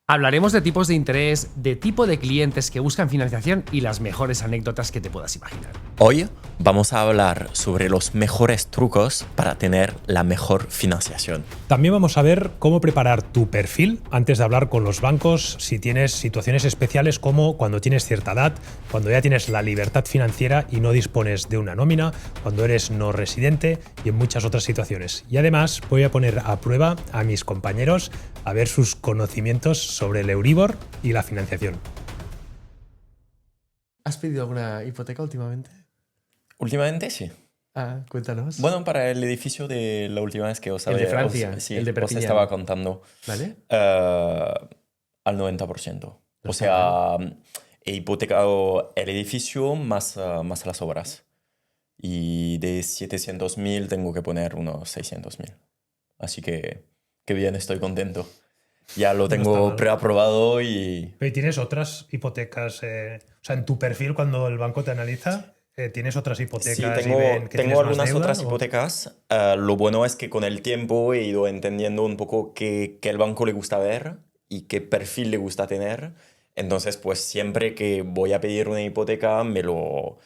Hablaremos de tipos de interés, de tipo de clientes que buscan financiación y las mejores anécdotas que te puedas imaginar. Hoy vamos a hablar sobre los mejores trucos para tener la mejor financiación. También vamos a ver cómo preparar tu perfil antes de hablar con los bancos si tienes situaciones especiales como cuando tienes cierta edad, cuando ya tienes la libertad financiera y no dispones de una nómina, cuando eres no residente y en muchas otras situaciones. Y además voy a poner a prueba a mis compañeros a ver sus conocimientos sobre el Euribor y la financiación. ¿Has pedido alguna hipoteca últimamente? Últimamente sí. Cuéntanos. Bueno, para el edificio de la última vez que os El de había... Francia, sí, el de os Perpiñán. estaba contando. ¿Vale? Al 90%. No O está sea, he hipotecado el edificio más las obras. Y de 700.000 tengo que poner unos 600.000. Así que bien, estoy contento. Ya lo No está tengo mal. preaprobado y... ¿Y tienes otras hipotecas? O sea, en tu perfil cuando el banco te analiza, ¿tienes otras hipotecas Sí, y ven que tengo tienes más algunas deuda? otras hipotecas. Lo bueno es que con el tiempo he ido entendiendo un poco qué el banco le gusta ver y qué perfil le gusta tener. Entonces, pues siempre que voy a pedir una hipoteca, me lo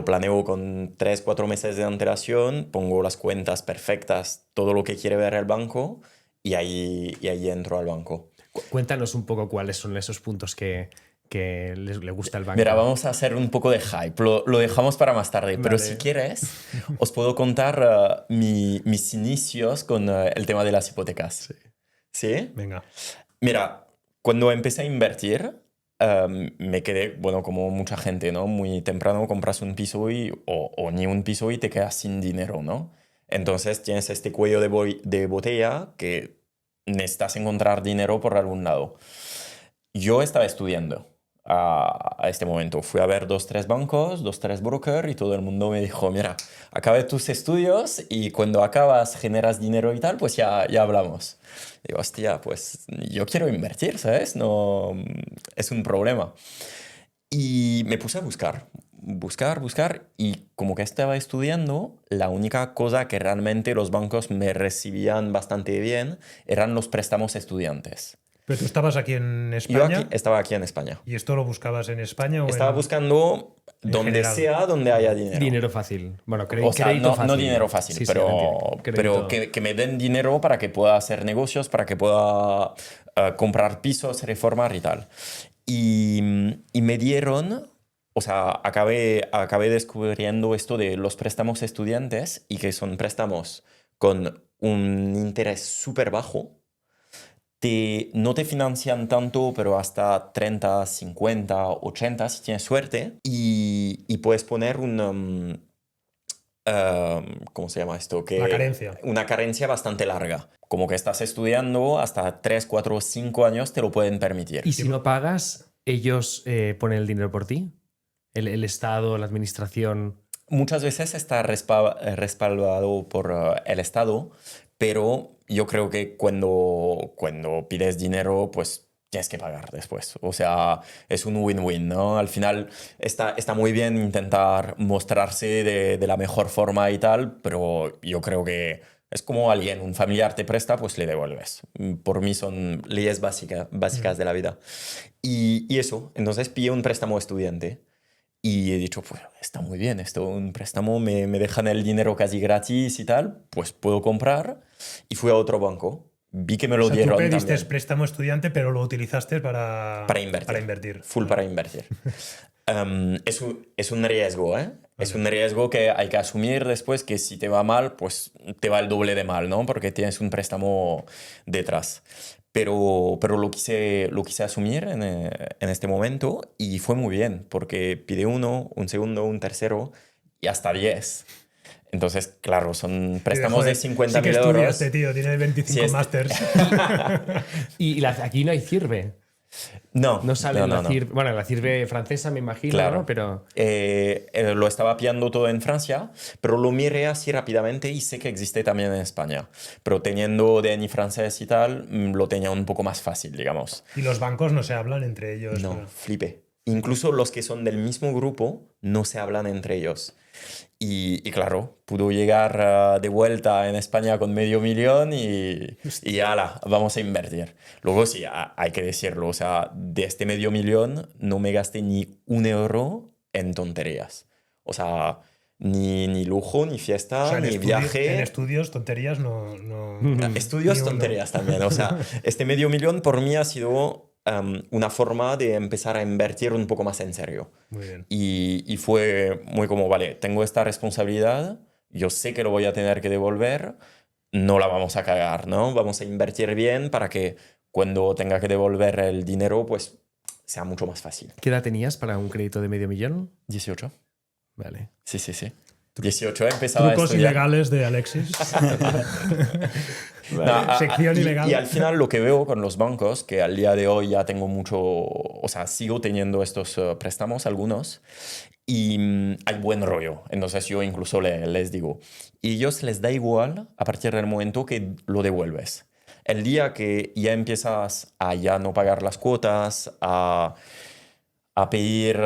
planeo con 3-4 meses de antelación, pongo las cuentas perfectas, todo lo que quiere ver el banco y ahí entro al banco. Cuéntanos un poco cuáles son esos puntos que le gusta al banco. Mira, vamos a hacer un poco de hype. Lo dejamos para más tarde, pero Vale. si quieres, os puedo contar mis inicios con el tema de las hipotecas. ¿Sí? Venga. Mira, cuando empecé a invertir, me quedé, bueno, como mucha gente, ¿no? Muy temprano compras un piso o ni un piso y te quedas sin dinero, ¿no? Entonces tienes este cuello de botella que necesitas encontrar dinero por algún lado. Yo estaba estudiando a este momento. Fui a ver 2-3 bancos, 2-3 brokers y todo el mundo me dijo, mira, acabe tus estudios y cuando acabas generas dinero y tal, pues ya hablamos. Digo, hostia, pues yo quiero invertir, ¿sabes? No, es un problema. Y me puse a buscar y como que estaba estudiando, la única cosa que realmente los bancos me recibían bastante bien eran los préstamos estudiantes. Pero tú estabas aquí en Yo España estaba aquí en España. y esto lo buscabas en España o Estaba buscando en donde general? sea donde haya dinero. Dinero fácil. Bueno, O sea, crédito fácil. no dinero fácil, Sí, pero, lo entiendo. pero Crédito. que me den dinero para que pueda hacer negocios, para que pueda comprar pisos, reformar y tal. Y me dieron, o sea, acabé descubriendo esto de los préstamos estudiantes y que son préstamos con un interés súper bajo. No te financian tanto, pero hasta 30, 50, 80 si tienes suerte. Y puedes poner ¿cómo se llama esto? La carencia. Una carencia bastante larga. Como que estás estudiando, hasta 3, 4, 5 años te lo pueden permitir. ¿Y si no pagas, ellos ponen el dinero por ti? ¿El Estado, la administración? Muchas veces está respaldado por el Estado, pero yo creo que cuando pides dinero, pues tienes que pagar después. O sea, es un win-win, ¿no? Al final está muy bien intentar mostrarse de la mejor forma y tal, pero yo creo que es como un familiar te presta, pues le devuelves. Por mí son leyes básicas de la vida. Y eso, entonces pillé un préstamo estudiante. Y he dicho, pues está muy bien, esto un préstamo, me dejan el dinero casi gratis y tal, pues puedo comprar. Y fui a otro banco, vi que me lo O sea, tú dieron pediste también. préstamo estudiante, pero lo utilizaste para invertir. Full para invertir. Es un riesgo, ¿eh? Es Vale. un riesgo que hay que asumir después, que si te va mal, pues te va el doble de mal, ¿no? Porque tienes un préstamo detrás. Pero lo quise asumir en este momento y fue muy bien, porque pide uno, un segundo, un tercero y hasta 10. Entonces, claro, son préstamos de Joder, 50 sí que mil estudia euros. este tío, tiene Sí, 25 másters. Aquí no hay CIRBE. No, No sale no, en la no, no. CIRBE. Bueno, en la CIRBE francesa me imagino, Claro. ¿no? Pero Lo estaba pillando todo en Francia, pero lo miré así rápidamente y sé que existe también en España. Pero teniendo DNI francés y tal, lo tenía un poco más fácil, digamos. Y los bancos no se hablan entre ellos. No, flipé. Incluso los que son del mismo grupo no se hablan entre ellos. Y claro, pudo llegar de vuelta en España con $500,000 y ala, vamos a invertir. Luego sí, hay que decirlo, o sea, de este $500,000 no me gasté ni €1 en tonterías. O sea, ni lujo, ni fiesta, O sea, ni en viaje. estudios, tonterías, no. Estudios, Ni uno. tonterías también. O sea, este $500,000 por mí ha sido una forma de empezar a invertir un poco más en serio. Muy bien. Y fue muy como, vale, tengo esta responsabilidad, yo sé que lo voy a tener que devolver, no la vamos a cagar, ¿no? Vamos a invertir bien para que cuando tenga que devolver el dinero, pues sea mucho más fácil. ¿Qué edad tenías para un crédito de $500,000? 18. Vale. Sí, sí, sí. 18 empezaba a Trucos estudiar. ilegales de Alexis. No, Sección ilegal. y al final lo que veo con los bancos, que al día de hoy ya tengo mucho, o sea, sigo teniendo estos préstamos, algunos, y hay buen rollo. Entonces yo incluso les digo, y ellos les da igual a partir del momento que lo devuelves. El día que ya empiezas a ya no pagar las cuotas, a pedir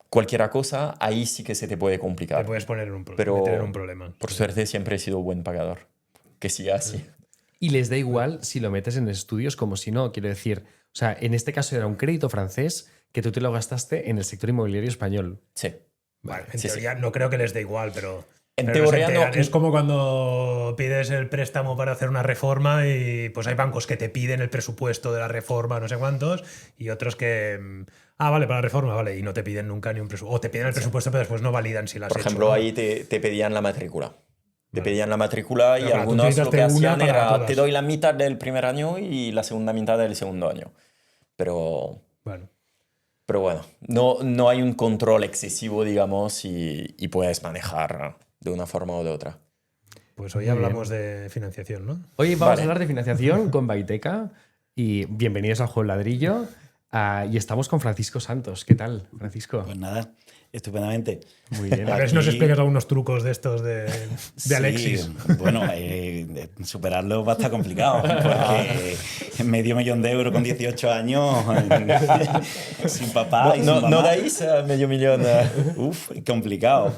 cualquier cosa, ahí sí que se te puede complicar. Te puedes poner Pero meter en un problema. por suerte siempre he sido buen pagador. Que siga así. Y les da igual si lo metes en estudios como si no. Quiero decir, o sea, en este caso era un crédito francés que tú te lo gastaste en el sector inmobiliario español. Sí. Bueno, en Sí, teoría no creo que les dé igual, pero. En pero no se teoría no. enteran. Es como cuando pides el préstamo para hacer una reforma y pues hay bancos que te piden el presupuesto de la reforma, no sé cuántos, y otros que. Vale, para la reforma, vale, y no te piden nunca ni un presupuesto. O te piden el presupuesto, pero después no validan si la has Por hecho ejemplo, o no. ahí te pedían la matrícula. Te Vale. pedían la matrícula y Pero claro, tú algunos lo que utilizaste una hacían para era, todas. te doy la mitad del primer año y la segunda mitad del segundo año. Pero Bueno. bueno, no hay un control excesivo, digamos, y puedes manejar de una forma o de otra. Pues hoy Muy bien. hablamos de financiación, ¿no? Hoy vamos Vale. a hablar de financiación con Baiteca y bienvenidos al Juego del Ladrillo. Y estamos con Francisco Santos. ¿Qué tal, Francisco? Pues nada, estupendamente. Muy bien. A ver si nos Aquí- explicas algunos trucos de estos de Sí, Alexis. bueno, superarlo va a estar complicado, porque $500,000 con 18 años, sin papá y sin No mamá. dais $500,000. Uf, complicado,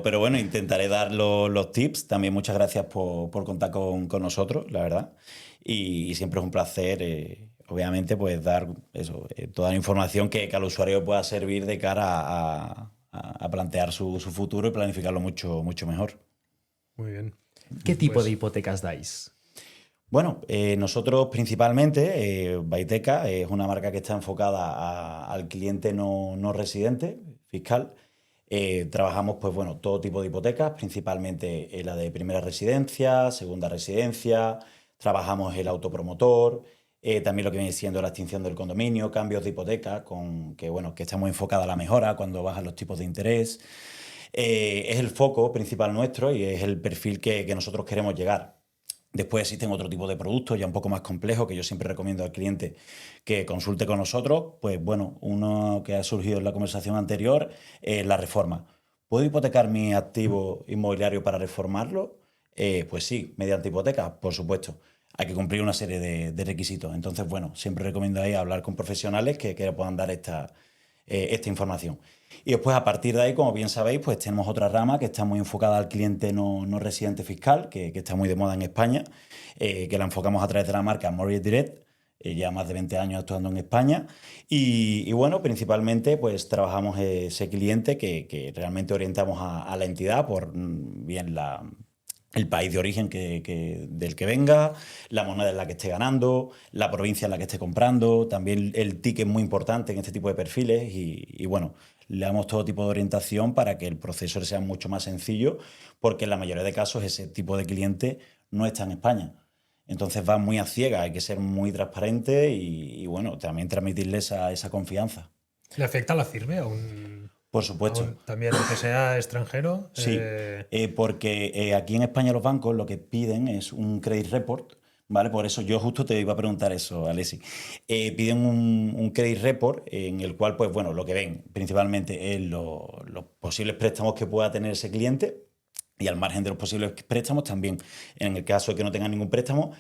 pero bueno, intentaré dar los tips. También muchas gracias por contar con nosotros, la verdad. Y siempre es un placer, obviamente, pues dar eso, toda la información que al usuario pueda servir de cara a plantear su futuro y planificarlo mucho, mucho mejor. Muy bien. ¿Qué tipo Pues- de hipotecas dais? Bueno, nosotros principalmente, Baiteca es una marca que está enfocada al cliente no residente, fiscal. Trabajamos, pues bueno, todo tipo de hipotecas, principalmente la de primera residencia, segunda residencia, trabajamos el autopromotor, también lo que viene siendo la extinción del condominio, cambios de hipoteca, que está muy enfocada a la mejora cuando bajan los tipos de interés. Es el foco principal nuestro y es el perfil que nosotros queremos llegar. Después existen otro tipo de productos ya un poco más complejos que yo siempre recomiendo al cliente que consulte con nosotros. Pues bueno, uno que ha surgido en la conversación anterior es la reforma. ¿Puedo hipotecar mi activo inmobiliario para reformarlo? Pues sí, mediante hipoteca, por supuesto. Hay que cumplir una serie de requisitos. Entonces, bueno, siempre recomiendo ahí hablar con profesionales que puedan dar esta información. Y después, a partir de ahí, como bien sabéis, pues tenemos otra rama que está muy enfocada al cliente no residente fiscal, que está muy de moda en España, que la enfocamos a través de la marca Mortgage Direct, ya más de 20 años actuando en España. Y bueno, principalmente pues trabajamos ese cliente que realmente orientamos a la entidad por bien el país de origen del que venga, la moneda en la que esté ganando, la provincia en la que esté comprando, también el ticket es muy importante en este tipo de perfiles y bueno, le damos todo tipo de orientación para que el proceso sea mucho más sencillo, porque en la mayoría de casos ese tipo de cliente no está en España. Entonces va muy a ciegas, hay que ser muy transparente y bueno, también transmitirle esa confianza. ¿Le afecta la CIRBE a un, Por supuesto. también aunque sea extranjero? Sí, porque aquí en España los bancos lo que piden es un credit report, ¿vale? Por eso yo justo te iba a preguntar eso, Alessi. Piden un credit report en el cual, pues bueno, lo que ven principalmente es los posibles préstamos que pueda tener ese cliente y al margen de los posibles préstamos también, en el caso de que no tenga ningún préstamo,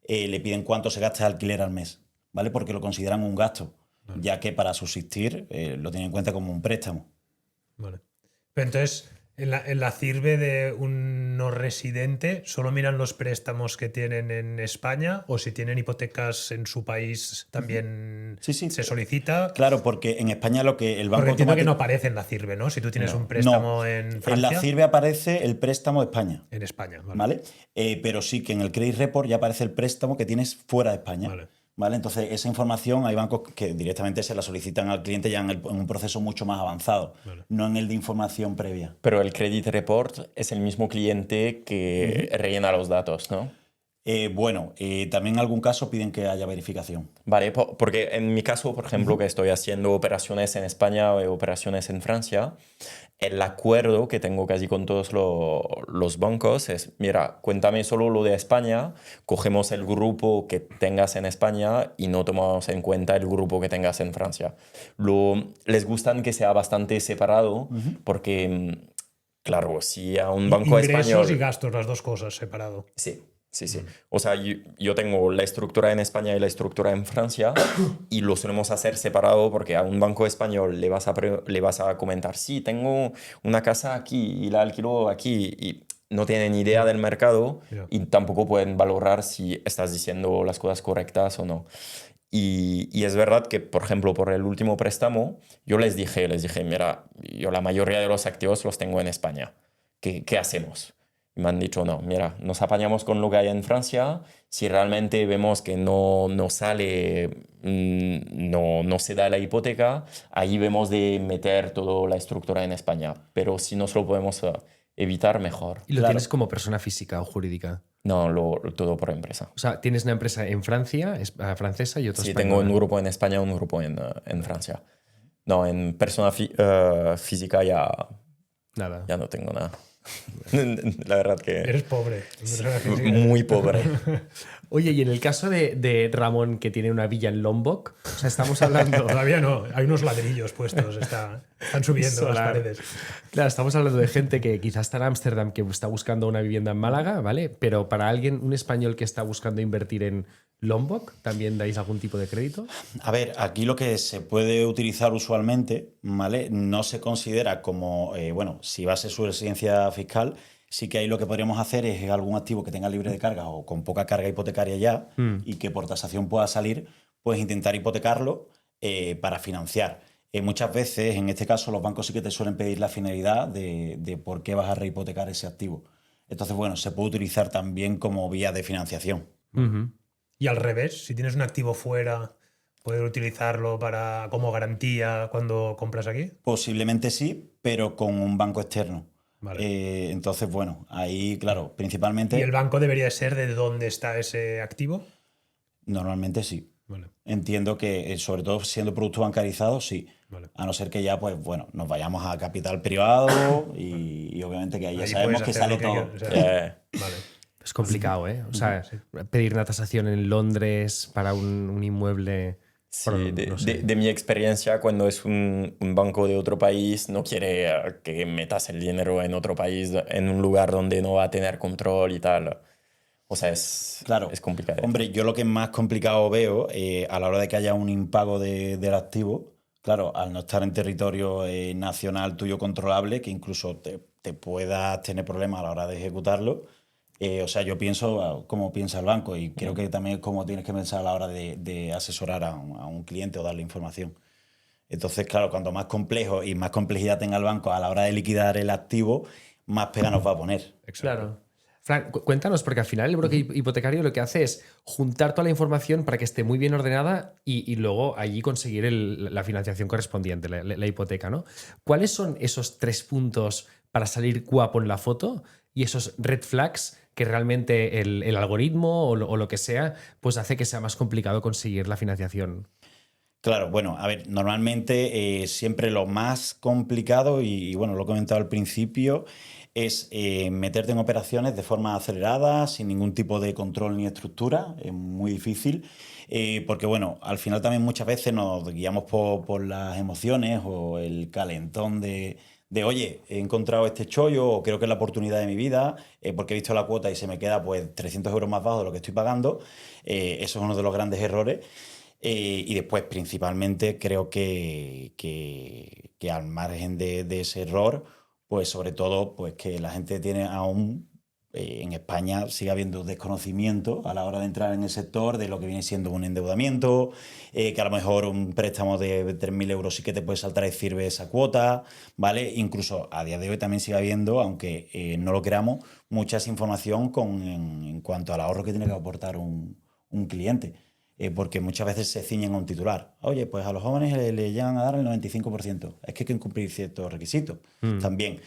le piden cuánto se gasta de alquiler al mes, ¿vale? Porque lo consideran un gasto, ya que para subsistir lo tienen en cuenta como un préstamo. Vale. Pero entonces, en la CIRBE de un no residente, ¿solo miran los préstamos que tienen en España o si tienen hipotecas en su país también Sí, sí. se solicita? Claro, porque en España lo que el banco Porque entiendo que automático... no aparece en la CIRBE, ¿no? Si tú tienes No. un préstamo No, en en Francia. la CIRBE aparece el préstamo de España, En España, vale. ¿vale? Pero sí que en el Credit Report ya aparece el préstamo que tienes fuera de España. Vale. ¿Vale? Entonces, esa información hay bancos que directamente se la solicitan al cliente ya en un proceso mucho más avanzado, Vale. no en el de información previa. Pero el credit report es el mismo cliente que rellena los datos, ¿no? También en algún caso piden que haya verificación. Vale, porque en mi caso, por ejemplo, que estoy haciendo operaciones en España o operaciones en Francia, el acuerdo que tengo casi con todos los bancos es, mira, cuéntame solo lo de España, cogemos el grupo que tengas en España y no tomamos en cuenta el grupo que tengas en Francia. Les gustan que sea bastante separado porque, claro, si a un banco Ingresos español... y gastos, las dos cosas, separado. Sí. Sí, sí. O sea, yo tengo la estructura en España y la estructura en Francia y lo solemos hacer separado porque a un banco español le vas a comentar, sí, tengo una casa aquí y la alquilo aquí y no tienen idea del mercado Ya. y tampoco pueden valorar si estás diciendo las cosas correctas o no. Y es verdad que, por ejemplo, por el último préstamo, yo les dije, mira, yo la mayoría de los activos los tengo en España. ¿Qué hacemos? Y me han dicho, no, mira, nos apañamos con lo que hay en Francia. Si realmente vemos que no sale, no se da la hipoteca, ahí vemos de meter toda la estructura en España. Pero si nos lo podemos evitar, mejor. ¿Y lo Claro. tienes como persona física o jurídica? No, todo por empresa. O sea, tienes una empresa en Francia, francesa y otra Sí, española. tengo un grupo en España, un grupo en Francia. No, en persona física ya Nada. no tengo nada. La verdad que Eres pobre. muy pobre. Oye, y en el caso de Ramón, que tiene una villa en Lombok, o sea, estamos hablando... Todavía no, hay unos ladrillos puestos, están subiendo las Solar. paredes. Claro, estamos hablando de gente que quizás está en Ámsterdam, que está buscando una vivienda en Málaga, ¿vale? Pero para alguien, un español que está buscando invertir en Lombok, ¿también dais algún tipo de crédito? A ver, aquí lo que se puede utilizar usualmente, ¿vale? No se considera como, si va a ser su residencia fiscal, sí que ahí lo que podríamos hacer es algún activo que tenga libre de carga o con poca carga hipotecaria ya y que por tasación pueda salir, pues intentar hipotecarlo para financiar. Muchas veces, en este caso, los bancos sí que te suelen pedir la finalidad de por qué vas a rehipotecar ese activo. Entonces, bueno, se puede utilizar también como vía de financiación. Ujú. Y al revés, si tienes un activo fuera, ¿poder utilizarlo como garantía cuando compras aquí? Posiblemente sí, pero con un banco externo. Vale. Entonces, bueno, ahí, claro, principalmente... ¿Y el banco debería ser de dónde está ese activo? Normalmente sí. Vale. Entiendo que, sobre todo siendo producto bancarizado, sí. Vale. A no ser que ya, pues bueno, nos vayamos a capital privado y obviamente que ahí ya Ahí sabemos puedes que hacer sale lo todo. que quieras, o sea, vale. Es complicado, ¿eh? O sea, pedir una tasación en Londres para un inmueble... Sí, bueno, no sé. de mi experiencia, cuando es un banco de otro país, no quiere que metas el dinero en otro país, en un lugar donde no va a tener control y tal. O sea, es complicado. Hombre, yo lo que más complicado veo a la hora de que haya un impago del activo, claro, al no estar en territorio nacional tuyo controlable, que incluso te puedas tener problemas a la hora de ejecutarlo. O sea, yo pienso como piensa el banco y creo que también es como tienes que pensar a la hora de asesorar a un cliente o darle información. Entonces, claro, cuanto más complejo y más complejidad tenga el banco a la hora de liquidar el activo, más pega nos va a poner. Claro. Fran, cuéntanos, porque al final el broker hipotecario lo que hace es juntar toda la información para que esté muy bien ordenada y luego allí conseguir la financiación correspondiente, la hipoteca, ¿no? ¿Cuáles son esos 3 puntos para salir guapo en la foto y esos red flags que realmente el algoritmo o lo que sea, pues hace que sea más complicado conseguir la financiación? Claro, bueno, a ver, normalmente siempre lo más complicado, y bueno, lo he comentado al principio, es meterte en operaciones de forma acelerada, sin ningún tipo de control ni estructura. Es muy difícil, porque bueno, al final también muchas veces nos guiamos por las emociones o el calentón de oye, he encontrado este chollo o creo que es la oportunidad de mi vida, porque he visto la cuota y se me queda pues 300 euros más bajo de lo que estoy pagando. Eso es uno de los grandes errores. Y después, principalmente, creo que al margen de ese error, pues sobre todo pues que la gente tiene aún, en España sigue habiendo desconocimiento a la hora de entrar en el sector de lo que viene siendo un endeudamiento, que a lo mejor un préstamo de 3.000 euros sí que te puede saltar y sirve esa cuota, ¿vale? Incluso a día de hoy también sigue habiendo, aunque no lo creamos, mucha información en cuanto al ahorro que tiene que aportar un cliente. Porque muchas veces se ciñen a un titular. Oye, pues a los jóvenes le llegan a dar el 95%. Es que hay que cumplir ciertos requisitos también.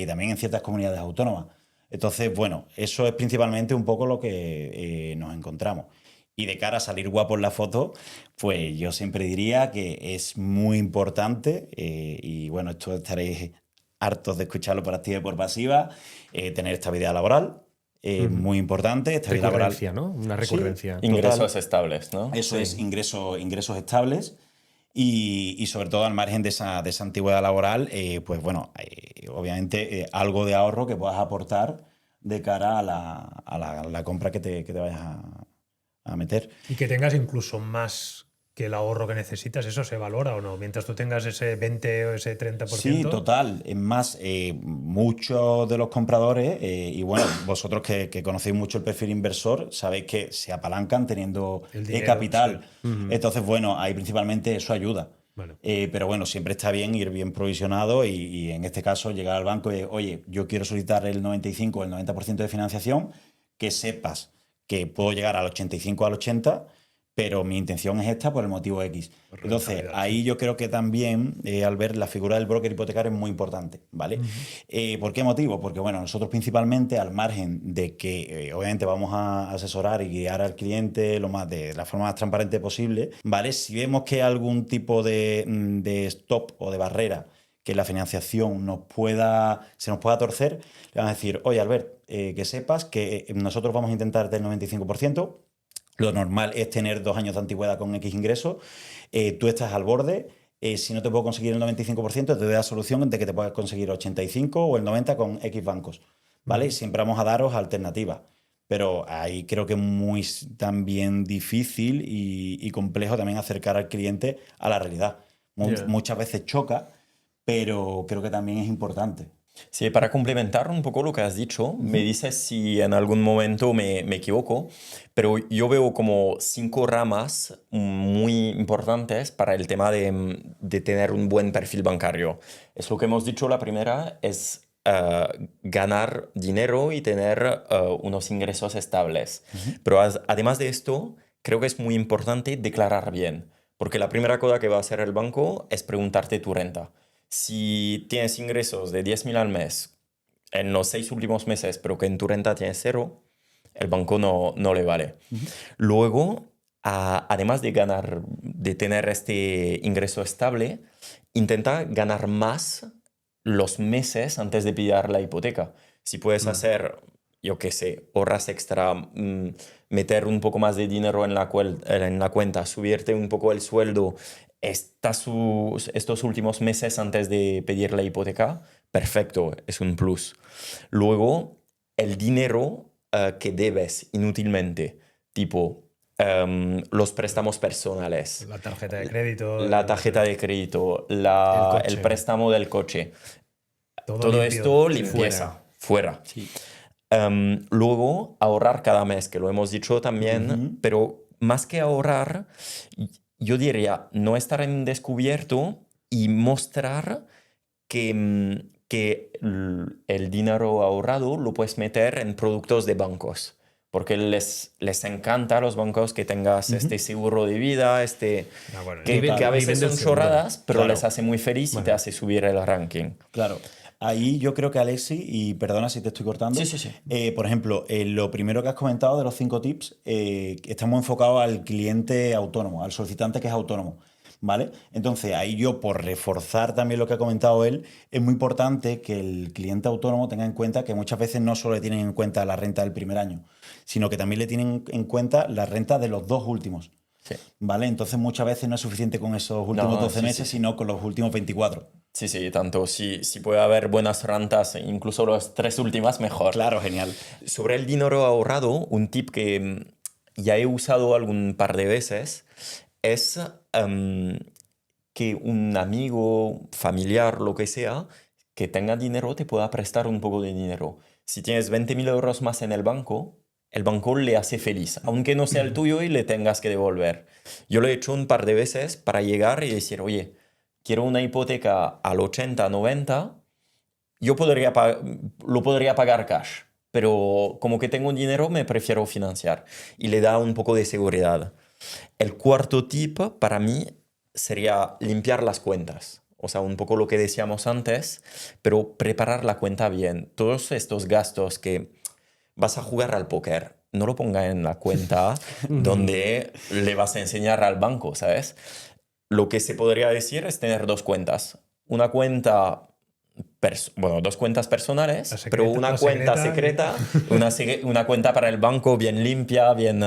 También en ciertas comunidades autónomas. Entonces, bueno, eso es principalmente un poco lo que nos encontramos. Y de cara a salir guapo en la foto, pues yo siempre diría que es muy importante, y bueno, esto estaréis hartos de escucharlo por activa y por pasiva, tener estabilidad laboral. Muy importante, estabilidad laboral. Recurrencia, ¿no? Una recurrencia. Sí, Ingresos estables, ¿no? eso es ingresos estables y sobre todo al margen de esa antigüedad laboral, pues bueno, obviamente algo de ahorro que puedas aportar de cara a la compra que te vayas a meter. Y que tengas incluso más que el ahorro que necesitas, ¿eso se valora o no? Mientras tú tengas ese 20 o ese 30%. Sí, total. Es más, muchos de los compradores, y bueno, vosotros que conocéis mucho el perfil inversor, sabéis que se apalancan teniendo El dinero, capital. sí. Entonces, bueno, ahí principalmente eso ayuda. Vale. Pero bueno, siempre está bien ir bien provisionado y en este caso llegar al banco y, oye, yo quiero solicitar el 95 o el 90% de financiación, que sepas que puedo llegar al 85 al 80%, pero mi intención es esta por el motivo X. Entonces, ahí yo creo que también, Albert, la figura del broker hipotecario es muy importante, ¿vale? ¿Por qué motivo? Porque, bueno, nosotros principalmente, al margen de que obviamente vamos a asesorar y guiar al cliente de la forma más transparente posible, ¿vale? Si vemos que hay algún tipo de stop o de barrera que la financiación se nos pueda torcer, le vamos a decir, oye, Albert, que sepas que nosotros vamos a intentar del 95%. Lo normal es tener 2 años de antigüedad con X ingresos. Tú estás al borde. Si no te puedo conseguir el 95%, te doy la solución de que te puedas conseguir 85 o el 90 con X bancos. ¿Vale? Siempre vamos a daros alternativas. Pero ahí creo que es muy también difícil y complejo también acercar al cliente a la realidad. Muchas veces choca, pero creo que también es importante. Sí, para complementar un poco lo que has dicho, me dices si en algún momento me equivoco, pero yo veo como 5 ramas muy importantes para el tema de tener un buen perfil bancario. Es lo que hemos dicho, la primera es ganar dinero y tener unos ingresos estables. Pero además de esto, creo que es muy importante declarar bien, porque la primera cosa que va a hacer el banco es preguntarte tu renta. Si tienes ingresos de 10.000 al mes en los 6 últimos meses, pero que en tu renta tienes 0, el banco no le vale. Luego, además de tener este ingreso estable, intenta ganar más los meses antes de pillar la hipoteca. Si puedes hacer, yo qué sé, horas extra, meter un poco más de dinero en la cuenta, subirte un poco el sueldo estos últimos meses antes de pedir la hipoteca, perfecto, es un plus. Luego, el dinero que debes inútilmente, tipo los préstamos personales. La tarjeta de crédito. La tarjeta de crédito, el préstamo del coche. Todo esto, limpieza, fuera. Sí. Luego, ahorrar cada mes, que lo hemos dicho también, pero más que ahorrar, yo diría no estar en descubierto y mostrar que el dinero ahorrado lo puedes meter en productos de bancos. Porque les encanta a los bancos que tengas este seguro de vida, que a veces son chorradas, pero les hace muy feliz y te hace subir el ranking. Claro. Ahí yo creo que Alexi, y perdona si te estoy cortando, por ejemplo, lo primero que has comentado de los 5 tips, estamos enfocados al cliente autónomo, al solicitante que es autónomo, ¿vale? Entonces, ahí yo, por reforzar también lo que ha comentado él, es muy importante que el cliente autónomo tenga en cuenta que muchas veces no solo le tienen en cuenta la renta del primer año, sino que también le tienen en cuenta la renta de los 2 últimos. Sí. ¿Vale? Entonces muchas veces no es suficiente con esos últimos 12 meses, sino con los últimos 24. Sí, tanto. Si puede haber buenas rentas, incluso las 3 últimas, mejor. Claro, genial. Sobre el dinero ahorrado, un tip que ya he usado algún par de veces es que un amigo, familiar, lo que sea, que tenga dinero te pueda prestar un poco de dinero. Si tienes 20.000 euros más en el banco le hace feliz, aunque no sea el tuyo y le tengas que devolver. Yo lo he hecho un par de veces para llegar y decir, oye, quiero una hipoteca al 80, 90, yo lo podría pagar cash, pero como que tengo dinero me prefiero financiar y le da un poco de seguridad. El cuarto tip para mí sería limpiar las cuentas. O sea, un poco lo que decíamos antes, pero preparar la cuenta bien. Todos estos gastos que vas a jugar al póker, no lo ponga en la cuenta donde le vas a enseñar al banco, ¿sabes? Lo que se podría decir es tener dos cuentas. Una cuenta, dos cuentas personales, pero una cuenta secreta, una cuenta para el banco bien limpia, bien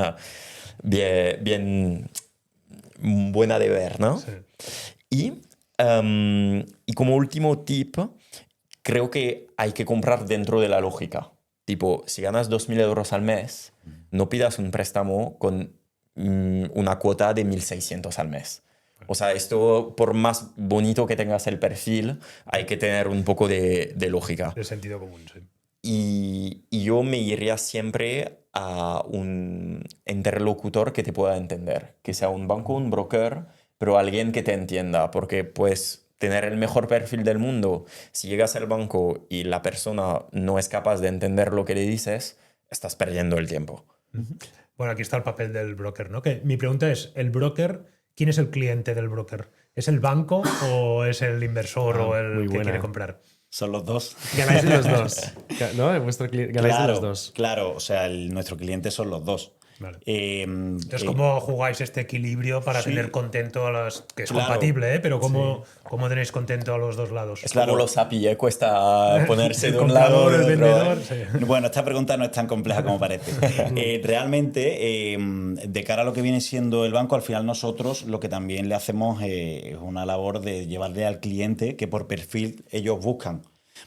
buena de ver, ¿no? Sí. Y como último tip, creo que hay que comprar dentro de la lógica. Tipo, si ganas 2.000 euros al mes, no pidas un préstamo con una cuota de 1.600 al mes. O sea, esto, por más bonito que tengas el perfil, hay que tener un poco de lógica. De sentido común, sí. Y yo me iría siempre a un interlocutor que te pueda entender, que sea un banco, un broker, pero alguien que te entienda, porque pues tener el mejor perfil del mundo, si llegas al banco y la persona no es capaz de entender lo que le dices, estás perdiendo el tiempo. Bueno, aquí está el papel del broker, ¿no? Que mi pregunta es, ¿el broker, quién es el cliente del broker? ¿Es el banco o es el inversor o el muy que buena. quiere comprar? Son los dos. Ganáis de los dos. ¿No? Ganáis de los dos. Claro, o sea, nuestro cliente son los dos. Vale. Entonces, ¿cómo jugáis este equilibrio para sí. tener contento a las... que es Claro. compatible, ¿eh? Pero ¿cómo tenéis contento a los dos lados? Es Claro. como los API, ¿eh? Cuesta ponerse de un comprador, lado el del otro, vendedor. ¿eh? Sí. Bueno, esta pregunta no es tan compleja como parece. Realmente, de cara a lo que viene siendo el banco, al final nosotros lo que también le hacemos es una labor de llevarle al cliente que por perfil ellos buscan.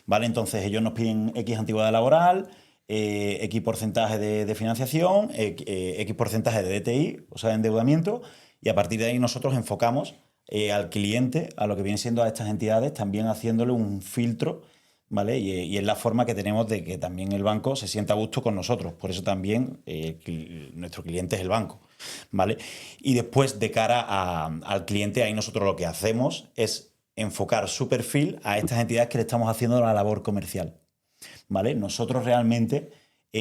¿Vale? Entonces ellos nos piden X antigüedad laboral, X porcentaje de financiación, X porcentaje de DTI, o sea, de endeudamiento, y a partir de ahí nosotros enfocamos al cliente, a lo que viene siendo a estas entidades, también haciéndole un filtro, ¿vale? Y es la forma que tenemos de que también el banco se sienta a gusto con nosotros. Por eso también nuestro cliente es el banco, ¿vale? Y después, de cara al cliente, ahí nosotros lo que hacemos es enfocar su perfil a estas entidades que le estamos haciendo la labor comercial, ¿vale? Nosotros realmente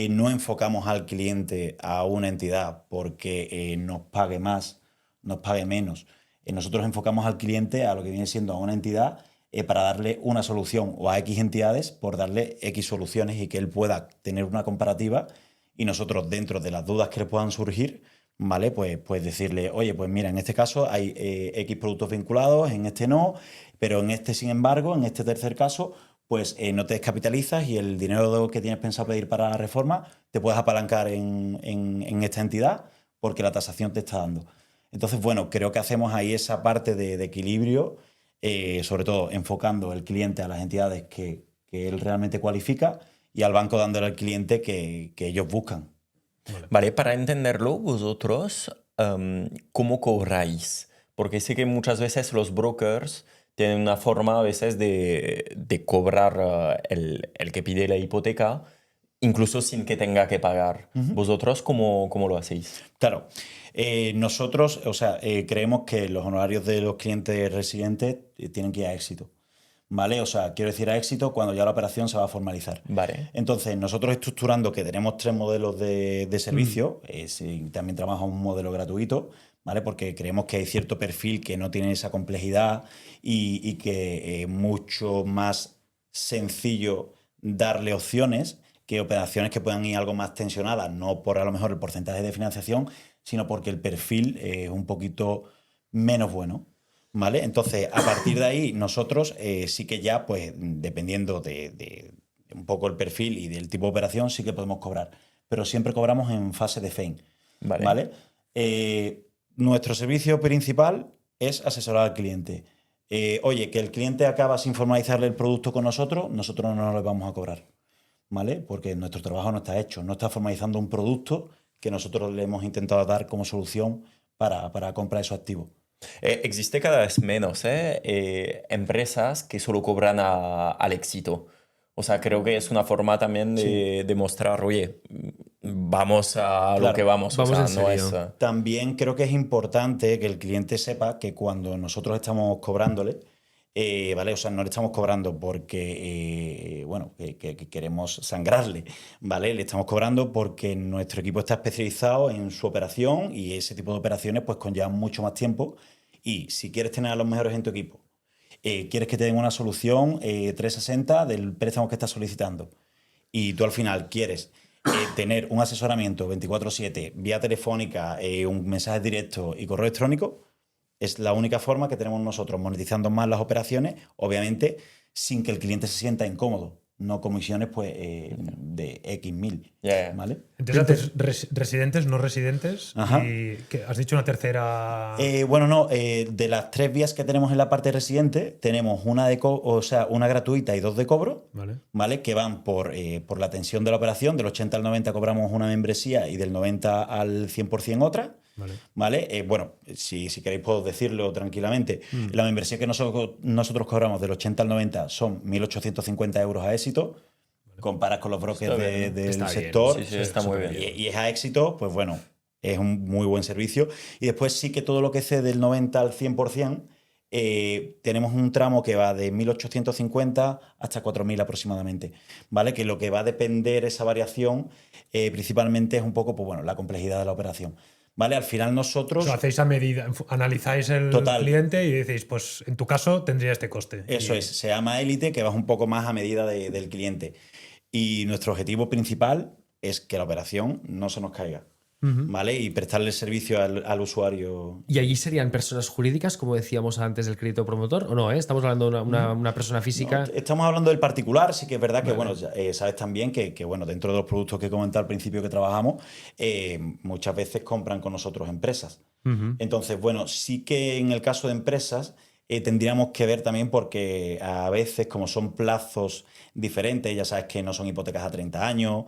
no enfocamos al cliente a una entidad porque nos pague más, nos pague menos. Nosotros enfocamos al cliente a lo que viene siendo a una entidad para darle una solución, o a X entidades por darle X soluciones y que él pueda tener una comparativa, y nosotros, dentro de las dudas que le puedan surgir, ¿vale? Pues decirle, oye, pues mira, en este caso hay X productos vinculados, en este no, pero en este, sin embargo, en este tercer caso, pues no te descapitalizas y el dinero que tienes pensado pedir para la reforma te puedes apalancar en esta entidad porque la tasación te está dando. Entonces, bueno, creo que hacemos ahí esa parte de equilibrio, sobre todo enfocando el cliente a las entidades que él realmente cualifica y al banco dándole al cliente que ellos buscan. Vale, para entenderlo, vosotros, ¿cómo cobráis? Porque sé que muchas veces los brokers tienen una forma a veces de cobrar el que pide la hipoteca, incluso sin que tenga que pagar. ¿Vosotros cómo lo hacéis? Claro, nosotros, o sea, creemos que los honorarios de los clientes residentes tienen que ir a éxito, ¿vale? O sea, quiero decir a éxito cuando ya la operación se va a formalizar. Vale. Entonces, nosotros estructurando que tenemos 3 modelos de servicio, también trabajamos un modelo gratuito, ¿vale? Porque creemos que hay cierto perfil que no tiene esa complejidad y que es mucho más sencillo darle opciones que operaciones que puedan ir algo más tensionadas, no por a lo mejor el porcentaje de financiación, sino porque el perfil es un poquito menos bueno, ¿vale? Entonces, a partir de ahí, nosotros sí que ya, pues, dependiendo de un poco el perfil y del tipo de operación, sí que podemos cobrar. Pero siempre cobramos en fase de FEIN, ¿vale? Nuestro servicio principal es asesorar al cliente. Oye, que el cliente acaba sin formalizarle el producto con nosotros no le vamos a cobrar, ¿vale? Porque nuestro trabajo no está hecho, no está formalizando un producto que nosotros le hemos intentado dar como solución para comprar esos activos. Existe cada vez menos empresas que solo cobran al éxito. O sea, creo que es una forma también de demostrar, oye, vamos a lo Claro, que vamos. vamos o en sea, no serio. es... También creo que es importante que el cliente sepa que cuando nosotros estamos cobrándole, ¿vale? O sea, no le estamos cobrando porque, bueno, que queremos sangrarle, ¿vale? Le estamos cobrando porque nuestro equipo está especializado en su operación y ese tipo de operaciones pues conllevan mucho más tiempo. Y si quieres tener a los mejores en tu equipo, quieres que te den una solución 360 del préstamo que estás solicitando y tú al final quieres tener un asesoramiento 24/7 vía telefónica, un mensaje directo y correo electrónico, es la única forma que tenemos nosotros monetizando más las operaciones, obviamente sin que el cliente se sienta incómodo, no comisiones pues de X mil, Ya. ¿vale? Entonces haces residentes, no residentes. Ajá. ¿Y qué? ¿Has dicho una tercera? Bueno, no, de las 3 vías que tenemos en la parte residente, tenemos una o sea, una gratuita y 2 de cobro, Vale. ¿vale? Que van por la atención de la operación, del 80 al 90 cobramos una membresía y del 90 al 100% otra. Vale. ¿Vale? Bueno, si queréis puedo decirlo tranquilamente. La membresía que nosotros cobramos del 80 al 90 son 1.850 euros a éxito. Comparas con los brokers Está bien. del Está bien. sector. Sí, sí, está muy bien. Y es a éxito, pues bueno, es un muy buen servicio. Y después sí que todo lo que cede del 90 al 100%, tenemos un tramo que va de 1.850 hasta 4.000 aproximadamente, ¿vale? Que lo que va a depender esa variación principalmente es un poco, pues bueno, la complejidad de la operación. ¿Vale? Al final O nosotros... sea, hacéis a medida, analizáis el Total. cliente y decís, pues en tu caso tendría este coste. Eso Y- es, se llama élite, que vas un poco más a medida del cliente. Y nuestro objetivo principal es que la operación no se nos caiga, ¿vale? Y prestarle el servicio al usuario. ¿Y allí serían personas jurídicas, como decíamos antes del crédito promotor? ¿O no? Estamos hablando de una persona física. No, estamos hablando del particular, sí que es verdad que, bueno, sabes también que, bueno, dentro de los productos que he comentado al principio que trabajamos, muchas veces compran con nosotros empresas. Entonces, bueno, sí que en el caso de empresas tendríamos que ver también porque a veces, como son plazos diferentes, ya sabes que no son hipotecas a 30 años,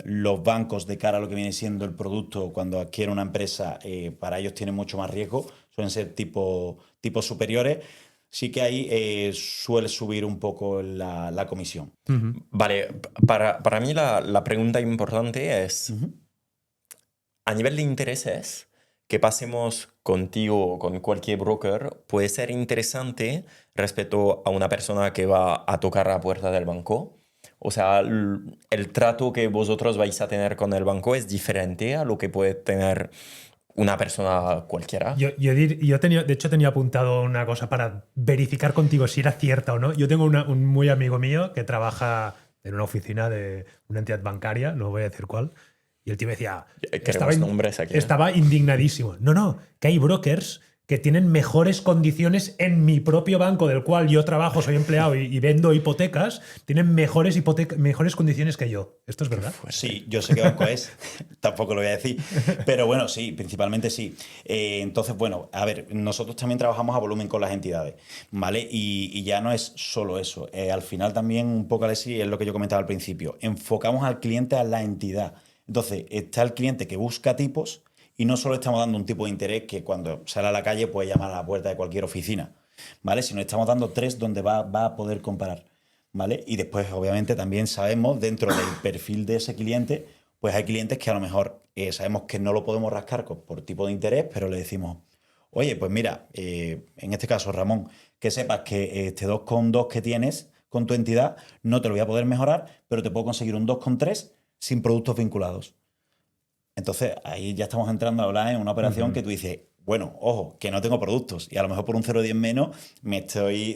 los bancos de cara a lo que viene siendo el producto cuando adquiere una empresa, para ellos tienen mucho más riesgo, suelen ser tipos superiores. Sí que ahí suele subir un poco la comisión. Vale, para mí la pregunta importante es, a nivel de intereses, que pasemos contigo o con cualquier broker puede ser interesante respecto a una persona que va a tocar la puerta del banco. O sea, el trato que vosotros vais a tener con el banco es diferente a lo que puede tener una persona cualquiera. Yo tenía, de hecho, tenía apuntado una cosa para verificar contigo si era cierta o no. Yo tengo un muy amigo mío que trabaja en una oficina de una entidad bancaria, no voy a decir cuál, y el tío me decía, Queremos nombres aquí. estaba indignadísimo. No, que hay brokers que tienen mejores condiciones en mi propio banco del cual yo trabajo, soy empleado y vendo hipotecas, tienen mejores condiciones que yo. ¿Esto es verdad? Sí, yo sé qué banco es, tampoco lo voy a decir, pero bueno, sí, principalmente sí. Entonces, bueno, a ver, nosotros también trabajamos a volumen con las entidades, ¿vale? Y ya no es solo eso. Al final también un poco, Alexis, es lo que yo comentaba al principio. Enfocamos al cliente a la entidad. Entonces, está el cliente que busca tipos y no solo estamos dando un tipo de interés que cuando sale a la calle puede llamar a la puerta de cualquier oficina, ¿vale? Sino estamos dando 3 donde va a poder comparar, ¿vale? Y después, obviamente, también sabemos dentro del perfil de ese cliente, pues hay clientes que a lo mejor sabemos que no lo podemos rascar por tipo de interés, pero le decimos, oye, pues mira, en este caso, Ramón, que sepas que este 2,2 que tienes con tu entidad no te lo voy a poder mejorar, pero te puedo conseguir un 2,3 sin productos vinculados. Entonces, ahí ya estamos entrando a hablar en una operación que tú dices, bueno, ojo, que no tengo productos y a lo mejor por un 0,10 menos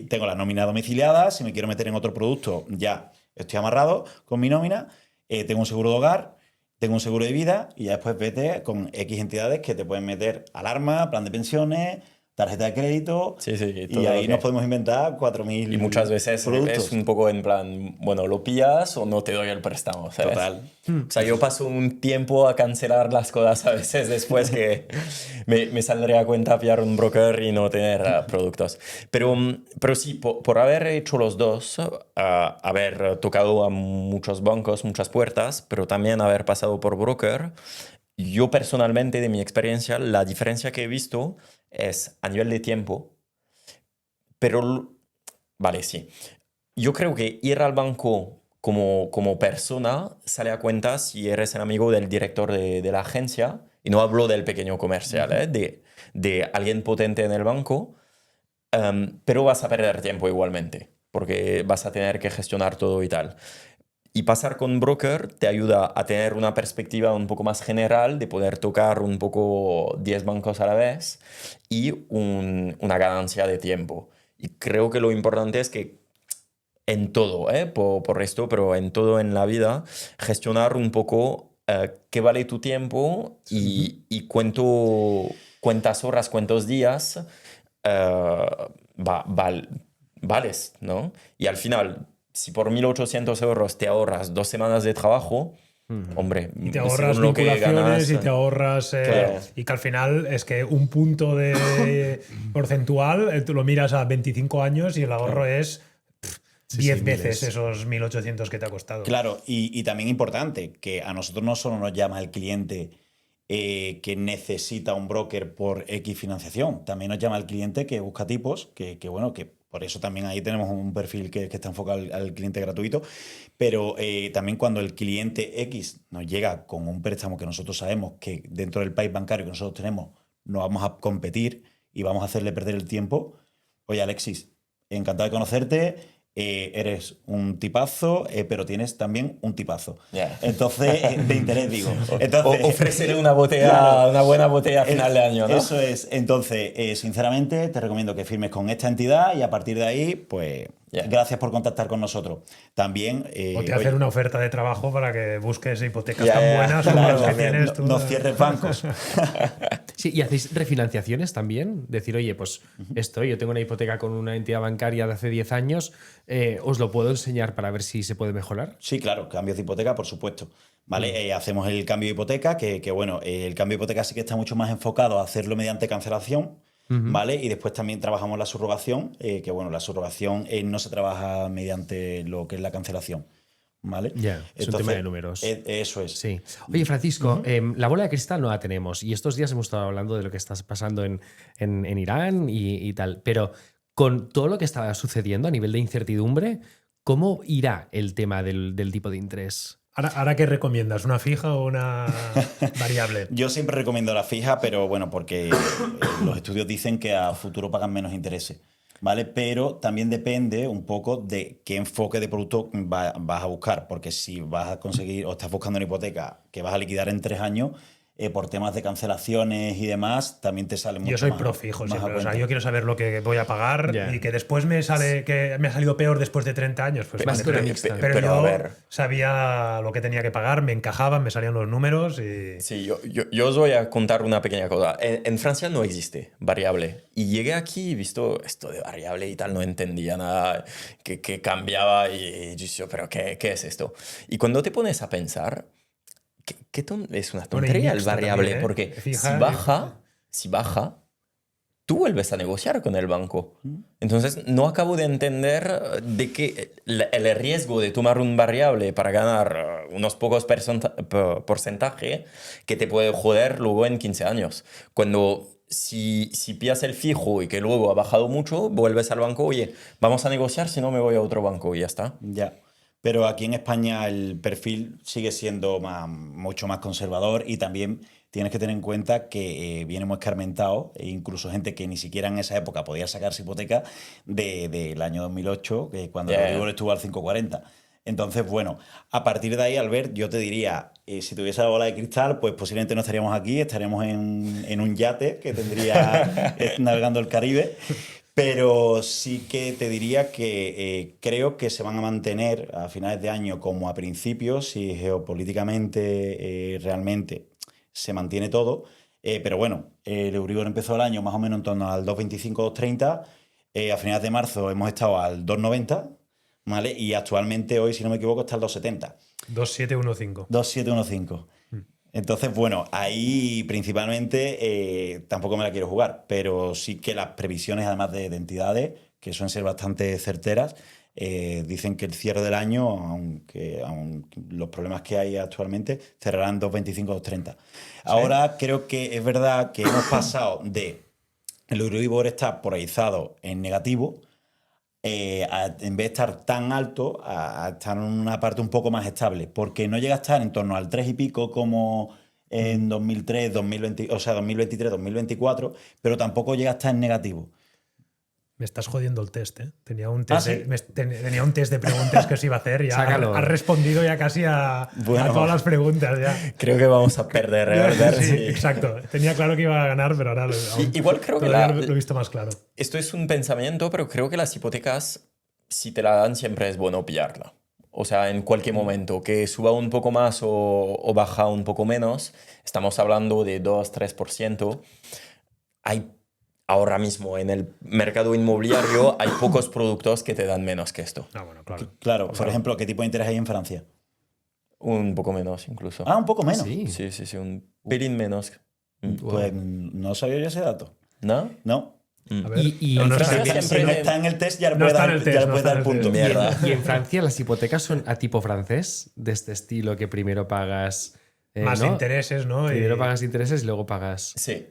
tengo la nómina domiciliada, si me quiero meter en otro producto ya estoy amarrado con mi nómina, tengo un seguro de hogar, tengo un seguro de vida y ya después vete con X entidades que te pueden meter alarma, plan de pensiones, tarjeta de crédito, Sí, y todo ahí lo nos que- podemos inventar 4.000 Y muchas veces productos. es un poco en plan, bueno, lo pillas o no te doy el préstamo, ¿sabes? Total. O sea, yo paso un tiempo a cancelar las cosas a veces después que me saldría a cuenta pillar un broker y no tener productos. Pero sí, por haber hecho los dos, haber tocado a muchos bancos, muchas puertas, pero también haber pasado por broker, yo personalmente, de mi experiencia, la diferencia que he visto es a nivel de tiempo, pero, vale, sí. Yo creo que ir al banco como persona sale a cuenta si eres el amigo del director de la agencia, y no hablo del pequeño comercial, de alguien potente en el banco, pero vas a perder tiempo igualmente, porque vas a tener que gestionar todo y tal. Y pasar con broker te ayuda a tener una perspectiva un poco más general, de poder tocar un poco 10 bancos a la vez y una ganancia de tiempo. Y creo que lo importante es que en todo, por esto, pero en todo en la vida, gestionar un poco qué vale tu tiempo y cuántas horas, cuántos días vales, ¿no? Y al final, si por 1.800 euros te ahorras 2 semanas de trabajo, hombre, Y te ahorras según lo que vinculaciones ganas, y te ahorras... claro. Y que al final es que un punto de porcentual, tú lo miras a 25 años y el ahorro es 10 veces miles. esos 1.800 que te ha costado. Claro, y también importante, que a nosotros no solo nos llama el cliente que necesita un broker por X financiación, también nos llama el cliente que busca tipos, bueno, que por eso también ahí tenemos un perfil que está enfocado al cliente gratuito, pero también cuando el cliente X nos llega con un préstamo que nosotros sabemos que dentro del país bancario que nosotros tenemos no vamos a competir y vamos a hacerle perder el tiempo, oye Alexis, encantado de conocerte. Eres un tipazo, pero tienes también un tipazo. Yeah. Entonces, de interés, digo. Entonces, Ofrecerle una botella, claro, una buena botella a final de año, ¿no? eso es. Entonces, sinceramente, te recomiendo que firmes con esta entidad y a partir de ahí, pues, Yeah. gracias por contactar con nosotros. También. O te hacen una oferta de trabajo para que busques hipotecas Ya, tan ya, buenas como claro, las que también. tienes tú. No cierres bancos. Sí, ¿y hacéis refinanciaciones también? Decir, oye, pues yo tengo una hipoteca con una entidad bancaria de hace 10 años, ¿os lo puedo enseñar para ver si se puede mejorar? Sí, claro, cambios de hipoteca, por supuesto. ¿Vale? Hacemos el cambio de hipoteca, que bueno, el cambio de hipoteca sí que está mucho más enfocado a hacerlo mediante cancelación, ¿vale? Y después también trabajamos la subrogación, que bueno, la subrogación no se trabaja mediante lo que es la cancelación, ¿vale? Ya, es un tema de números. Eso es. Sí. Oye, Francisco, la bola de cristal no la tenemos y estos días hemos estado hablando de lo que está pasando en Irán y tal, pero con todo lo que está sucediendo a nivel de incertidumbre, ¿cómo irá el tema del tipo de interés? ¿Ahora qué recomiendas? ¿Una fija o una variable? Yo siempre recomiendo la fija, pero bueno, porque los estudios dicen que a futuro pagan menos intereses, ¿vale? Pero también depende un poco de qué enfoque de producto vas a buscar, porque si vas a conseguir o estás buscando una hipoteca que vas a liquidar en 3 años, por temas de cancelaciones y demás, también te sale mucho Yo soy más, pro fijo más siempre. a O sea, cuenta. yo quiero saber lo que voy a pagar Ya. y que después me sale que me ha salido peor después de 30 años. Pues Más vale, que una pero, mixta. pero Pero yo a ver. sabía lo que tenía que pagar, me encajaban, me salían los números y... Sí, yo os voy a contar una pequeña cosa. En Francia no existe variable. Y llegué aquí y visto esto de variable y tal, no entendía nada que cambiaba y yo decía, pero ¿qué es esto? Y cuando te pones a pensar, es una Bueno, y tontería el mixta variable, también, ¿eh? porque Fija si baja, tú vuelves a negociar con el banco. Entonces, no acabo de entender de que el riesgo de tomar un variable para ganar unos pocos porcentaje que te puede joder luego en 15 años. Cuando si pillas el fijo y que luego ha bajado mucho, vuelves al banco, oye, vamos a negociar, si no me voy a otro banco y ya está. Ya. Pero aquí en España el perfil sigue siendo mucho más conservador y también tienes que tener en cuenta que viene muy escarmentado, e incluso gente que ni siquiera en esa época podía sacarse hipoteca del año 2008, que cuando el Euribor estuvo al 5,40. Entonces, bueno, a partir de ahí, Albert, yo te diría, si tuviese la bola de cristal, pues posiblemente no estaríamos aquí, estaríamos en un yate que tendría navegando el Caribe. Pero sí que te diría que creo que se van a mantener a finales de año como a principios, si geopolíticamente realmente se mantiene todo. Pero bueno, el Euribor empezó el año más o menos en torno al 2,25, 2,30. A finales de marzo hemos estado al 2,90, ¿vale? Y actualmente hoy, si no me equivoco, está al 2,70. 2,715. 2,715. Entonces, bueno, ahí principalmente tampoco me la quiero jugar, pero sí que las previsiones, además de entidades, que suelen ser bastante certeras, dicen que el cierre del año, aunque los problemas que hay actualmente, cerrarán 2,25, 2,30. Ahora creo que es verdad que hemos pasado de el Euribor está polarizado en negativo, en vez de estar tan alto, a estar en una parte un poco más estable, porque no llega a estar en torno al 3 y pico como en 2003, 2020, o sea, 2023, 2024, pero tampoco llega a estar en negativo. Me estás jodiendo el test, ¿eh? Tenía un test, ¿sí? tenía un test de preguntas que os iba a hacer. Ya Sácalo. has respondido ya casi a todas las preguntas. Ya. Creo que vamos a perder, ¿verdad? Sí, Sí. exacto. Tenía claro que iba a ganar, pero ahora Igual creo que todavía lo he visto más claro. esto es un pensamiento, pero creo que las hipotecas, si te la dan, siempre es bueno pillarla. O sea, en cualquier momento, que suba un poco más o baja un poco menos, estamos hablando de 2-3%. Ahora mismo en el mercado inmobiliario hay pocos productos que te dan menos que esto. Ah, bueno, claro. Claro, por ejemplo, ¿qué tipo de interés hay en Francia? Un poco menos incluso. Ah, un poco menos. Sí. Sí, un pelín menos. Pues no sabía yo ese dato. ¿No? No. A ver, Y no, en no está Francia bien. Si no está en el test, ya le No puede está en dar, el test, ya le no puede está en dar el punto. test. Mierda. Y en Francia las hipotecas son a tipo francés, de este estilo que primero pagas más ¿no? intereses, ¿no? Primero pagas intereses y luego pagas. Sí.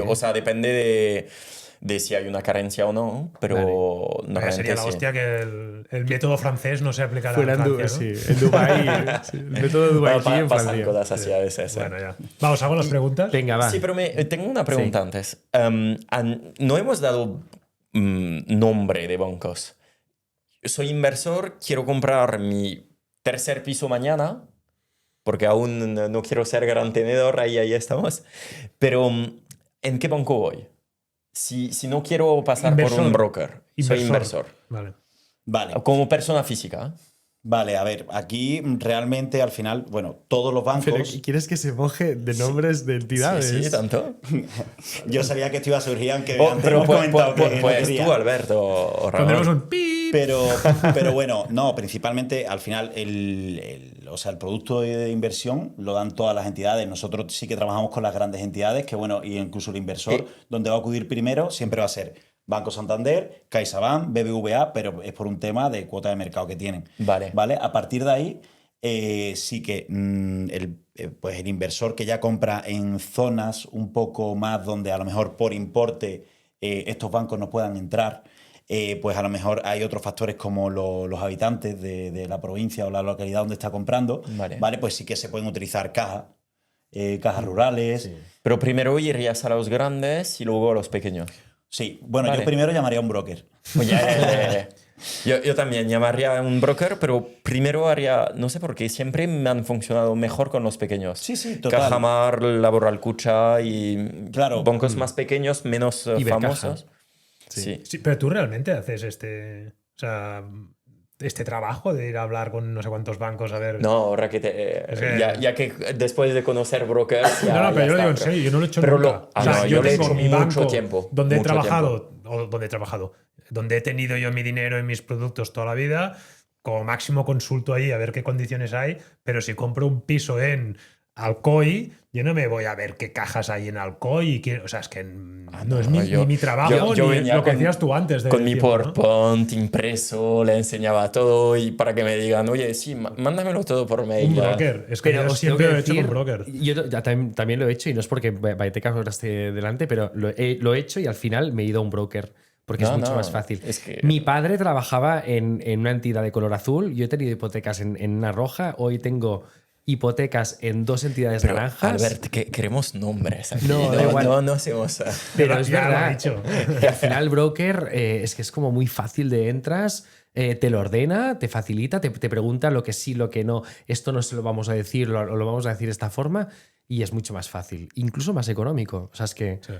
O sea, depende de si hay una carencia o no, pero normalmente Sería la sí. hostia que el método francés no se aplicara Fuera en en, Francia, ¿no? sí, en Dubái. Sí, el método de Dubái Bueno, aquí en pasan Francia. cosas así a veces. Bueno, ya. Vamos, hago las preguntas. Venga, va. Sí, pero tengo una pregunta Sí. antes. No hemos dado nombre de bancos. Soy inversor, quiero comprar mi tercer piso mañana, porque aún no quiero ser gran tenedor, ahí estamos. Pero, ¿en qué banco voy? Si no quiero pasar por un broker, soy inversor. Vale. Vale. Como persona física. Vale, a ver, aquí realmente al final, bueno, todos los bancos. Pero ¿quieres que se moje de nombres de entidades? Sí, tanto. Yo sabía que esto iba a surgir, aunque antes Pero hemos comentado que no pues quería. tú, Alberto. o Ramón. Pondremos un pi. Pero bueno, no, principalmente al final o sea, el producto de inversión lo dan todas las entidades. Nosotros sí que trabajamos con las grandes entidades, que bueno, y incluso el inversor, donde va a acudir primero, siempre va a ser Banco Santander, CaixaBank, BBVA, pero es por un tema de cuota de mercado que tienen. Vale. A partir de ahí, sí que pues el inversor que ya compra en zonas un poco más donde a lo mejor por importe estos bancos no puedan entrar, pues a lo mejor hay otros factores como los habitantes de la provincia o la localidad donde está comprando, Vale. Pues sí que se pueden utilizar cajas rurales. Sí. Pero primero irías a los grandes y luego a los pequeños. Sí, bueno, Vale. yo primero llamaría a un broker. Oye, yo también llamaría a un broker, pero primero haría, no sé por qué, siempre me han funcionado mejor con los pequeños. Sí, total. Cajamar, Laboral Cucha y Claro. bancos más pequeños, menos Ibercaja. famosos. Sí. Sí, pero tú realmente haces este trabajo de ir a hablar con no sé cuántos bancos a ver. No, ahora que Es que- ya que después de conocer brokers. No, pero yo lo digo en está, serio, yo no lo he hecho pero nunca. yo lo he tengo hecho mi mucho banco tiempo. donde he mucho trabajado, donde he tenido yo mi dinero en mis productos toda la vida, como máximo consulto ahí a ver qué condiciones hay, pero si compro un piso en Alcoy, yo no me voy a ver qué cajas hay en Alcoy. O sea, es que no es ni mi trabajo yo ni venía lo que con- decías tú antes. Con mi tiempo, ¿no? PowerPoint impreso, le enseñaba todo y para que me digan, oye, sí, mándamelo todo por mail. Un ya. broker. Es que yo os siempre tengo lo he que hecho con decir, broker. Yo ya también lo he hecho y no es porque Baiteca ahora esté delante, pero lo he hecho y al final me he ido a un broker porque es mucho más fácil. es que- Mi padre trabajaba en una entidad de color azul, yo he tenido hipotecas en una roja, hoy tengo hipotecas en 2 entidades Pero, naranjas. Albert, que queremos nombres aquí. No, da igual. No hacemos... Pero es Ya lo verdad he dicho. que al final el broker es que es como muy fácil de entras, te lo ordena, te facilita, te pregunta lo que sí, lo que no. Esto no se lo vamos a decir, lo vamos a decir de esta forma y es mucho más fácil, incluso más económico. O sea, es que Sí,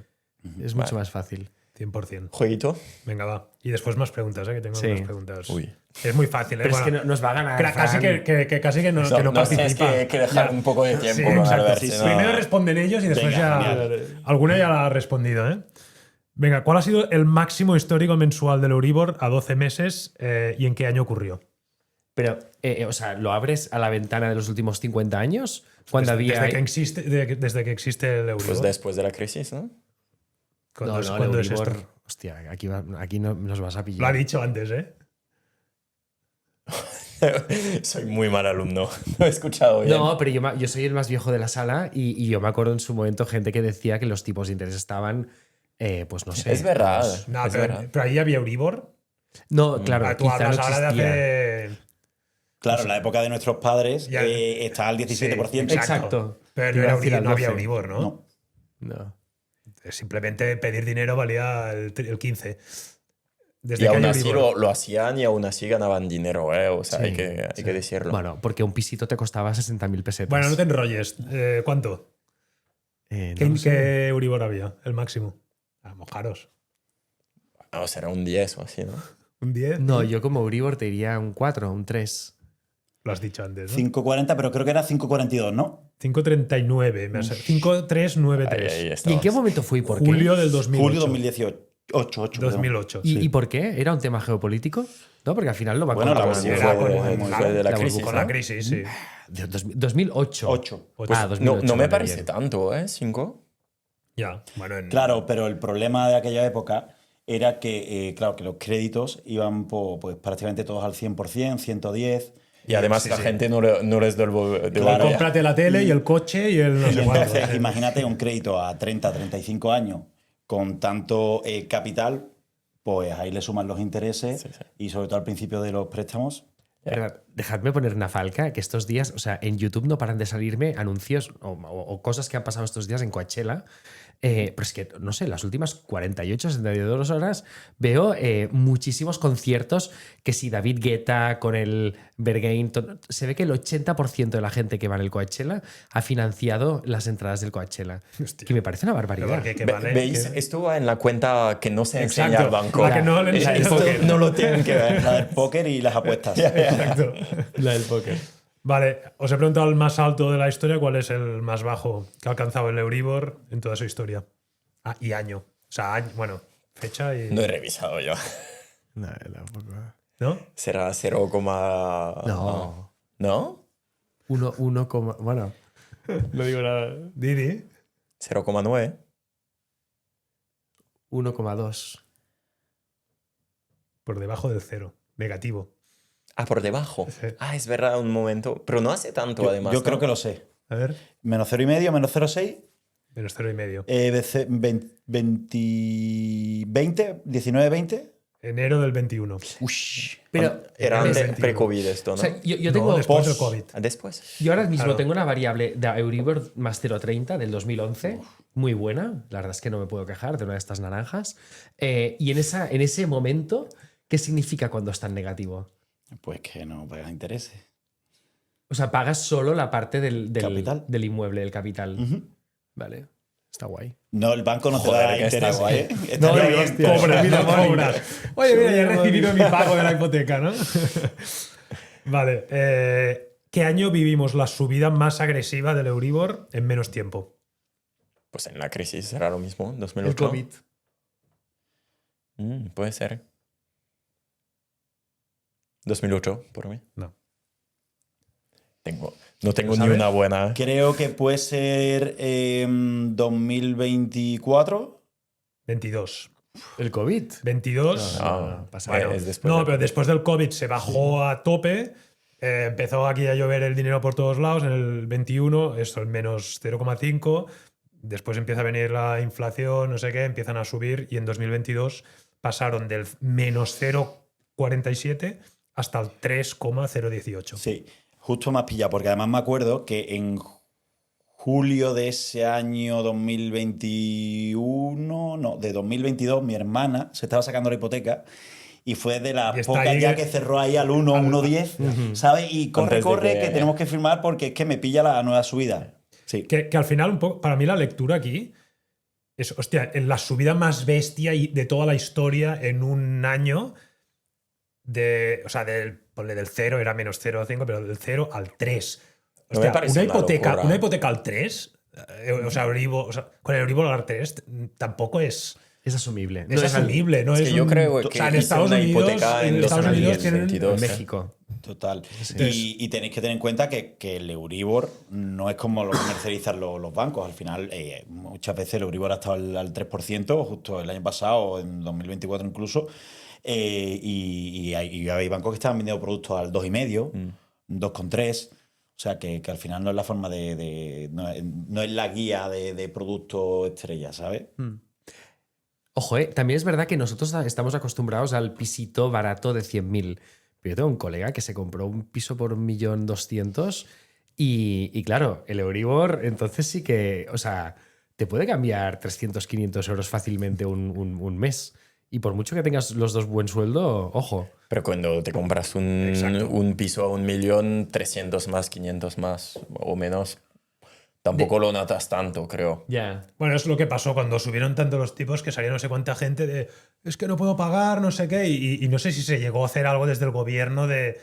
es mucho más fácil. 100%. Jueguito. Venga, va. Y después más preguntas, que tengo Sí. más preguntas. Uy. Es muy fácil, Pero es que nos va a ganar. Casi Fran. que casi que no, que no No tienes participa. que dejar Ya. un poco de tiempo Sí, con exacto. Albert. Sí, si sí. no- Primero responden ellos y después Venga, ya. genial. Alguna ya la ha respondido, ¿eh? Venga, ¿cuál ha sido el máximo histórico mensual del Euribor a 12 meses y en qué año ocurrió? Pero, o sea, ¿lo abres a la ventana de los últimos 50 años? Cuando había. Desde que existe el Euribor. Pues después de la crisis, ¿no? ¿Cuándo es, el cuándo es Euribor- esto? Hostia, aquí no, nos vas a pillar. Lo ha dicho antes, ¿eh? Soy muy mal alumno. No he escuchado bien. No, pero yo soy el más viejo de la sala y yo me acuerdo en su momento gente que decía que los tipos de interés estaban Pues no sé. Es verdad. No, es verdad. pero ahí había Euribor. No, claro, Tú quizá no hablas ahora de existía. hace... Claro, en la época de nuestros padres Ya- está al 17%. Sí, Exacto. Pero Te no, iba a era decir al no había 12. Euribor, ¿no? No. No. Simplemente pedir dinero valía el 15. Desde Y que aún hay así Euribor. lo hacían y aún así ganaban dinero, ¿eh? O sea, Sí, hay que decirlo. Bueno, porque un pisito te costaba 60.000 pesetas. Bueno, no te enrolles. ¿Cuánto? No ¿Qué, lo sé. qué Euribor había? El máximo. Mojaros. O será un 10 o así, ¿no? ¿Un 10? No, yo como Euribor te diría un 4, un 3. Lo has dicho antes, ¿no? 5,40, pero creo que era 5,42, ¿no? 5,39. 5,393. Ahí ¿Y en estamos. qué momento fue y por qué? Julio del 2008. Julio 2018. 2008. ¿Y, sí. y por qué? ¿Era un tema geopolítico? No, porque al final lo va a Bueno, la contar. bolsa Era fue, con- fue de la la crisis, Con ¿no? la crisis, sí. De 2008. 8. Pues, Ah, 2008. No me vale, parece bien. tanto, ¿eh? 5. Ya, bueno, Claro, pero el problema de aquella época era que, claro, que los créditos iban pues, prácticamente todos al 100%, 110. Y además Sí, la sí. gente no les devolvía. Claro. Cómprate la tele y el coche y el no Y sé cuánto. entonces, imagínate un crédito a 30, 35 años con tanto capital, pues ahí le suman los intereses Sí, sí. y sobre todo al principio de los préstamos. Verdad, dejadme poner una falca, que estos días, o sea, en YouTube no paran de salirme anuncios o cosas que han pasado estos días en Coachella. Pero es que, no sé, las últimas 48, 72 horas veo muchísimos conciertos que si David Guetta con el Berghain, se ve que el 80% de la gente que va en el Coachella ha financiado las entradas del Coachella. Hostia. Que me parece una barbaridad. Que vale, ¿Veis? que- Esto va en la cuenta que no se enseña Exacto, al banco. la que no le enseña el Esto póker. no lo tienen que ver. La del póker y las apuestas. Exacto. La del póker. Vale, os he preguntado el más alto de la historia, ¿cuál es el más bajo que ha alcanzado el Euribor en toda su historia? Ah, y año. O sea, bueno, fecha y... No he revisado yo. No, tampoco. ¿No? Será 0, No. ¿No? Bueno, no digo nada. Didi. 0,9. 1,2. Por debajo del cero. Negativo. Ah, por debajo. Sí. Ah, es verdad, un momento. Pero no hace tanto, Yo, además. yo creo ¿no? que lo sé. A ver. Menos 0,5, menos 0,6. Menos 0,5. 19, 20. Enero del 21. Pero Era Menos antes 21. pre-COVID esto, o ¿no? sea, yo No, tengo. después post- del COVID. Ah, Después. Yo ahora mismo Claro. tengo una variable de Euribor más 0,30 del 2011, muy buena, la verdad es que no me puedo quejar de una de estas naranjas. Y en ese momento, ¿qué significa cuando está en negativo? Pues que no pagas intereses. O sea, pagas solo la parte del Capital. del inmueble, del capital. Ujú. Vale, está guay. No, el banco no te Joder, da que está interés. guay. Estaría No, bien, hostia, pero- Cobras, mira, no Moni. cobras. Oye, mira, ya he Moni. recibido mi pago de la hipoteca, ¿no? Vale. ¿Qué año vivimos la subida más agresiva del Euribor en menos tiempo? Pues en la crisis será lo mismo, 2008. El COVID. Puede ser. 2008, por mí. No. No tengo ¿Lo ni sabes? una buena. Creo que puede ser 2024. 22. ¿El COVID? 22. Ah, pasa Bueno, es después no, de- pero después del COVID se bajó a tope. Empezó aquí a llover el dinero por todos lados. En el 21, esto el menos 0,5. Después empieza a venir la inflación, no sé qué, empiezan a subir. Y en 2022 pasaron del menos 0,47 hasta el 3,018. Sí, justo más pillado, porque además me acuerdo que en julio de ese año 2021, no, de 2022, mi hermana se estaba sacando la hipoteca y fue de Y las está pocas ahí ya que cerró ahí al 1, 1,10, ¿sabes? Y corre, Antes de corre, que- que tenemos que firmar porque es que me pilla la nueva subida. Sí. Que al final, un poco, para mí, la lectura aquí es, hostia, en la subida más bestia de toda la historia en un año, o sea, ponle del 0 era menos 0,5, pero del 0 al 3. No me Hostia, parece una locura. una hipoteca al 3, o sea, con el Euribor al 3, tampoco es asumible. Es asumible, ¿no? Es que yo creo o que sea, en hice Estados una Unidos, hipoteca en en Estados Unidos 2022, En tienen... México. Total. Y tenéis que tener en cuenta que el Euribor no es como lo comercializan los bancos. Al final, muchas veces el Euribor ha estado al 3%, justo el año pasado, en 2024 incluso. Y hay bancos que estaban vendiendo productos al 2,5, 2,3. O sea, que al final no es la forma no es la guía de producto estrella, ¿sabes? Ojo, también es verdad que nosotros estamos acostumbrados al pisito barato de 100.000. Pero yo tengo un colega que se compró un piso por 1.200.000 y claro, el Euribor, entonces sí que, o sea, te puede cambiar 300, 500 euros fácilmente un mes. Y por mucho que tengas los dos buen sueldo, ojo. Pero cuando te compras un piso a 1.000.000, 300 más, 500 más o menos, tampoco lo notas tanto, creo. Ya. Bueno, es lo que pasó cuando subieron tanto los tipos que salió no sé cuánta gente de es que no puedo pagar, no sé qué. Y no sé si se llegó a hacer algo desde el gobierno de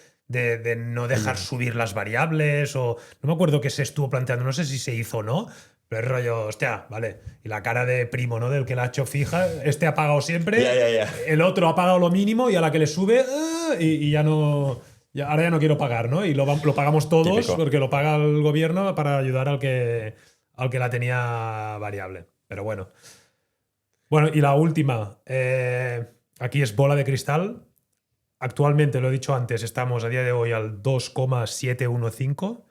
no dejar subir las variables o no me acuerdo qué se estuvo planteando, no sé si se hizo o no. Pero es rollo, hostia, vale. Y la cara de primo, ¿no? Del que la ha hecho fija. Este ha pagado siempre. Ya. El otro ha pagado lo mínimo y a la que le sube y ya no... ahora ya no quiero pagar, ¿no? Y lo pagamos todos Típico. porque lo paga el gobierno para ayudar al que la tenía variable. Pero bueno. Bueno, y la última. Aquí es bola de cristal. Actualmente, lo he dicho antes, estamos a día de hoy al 2,715.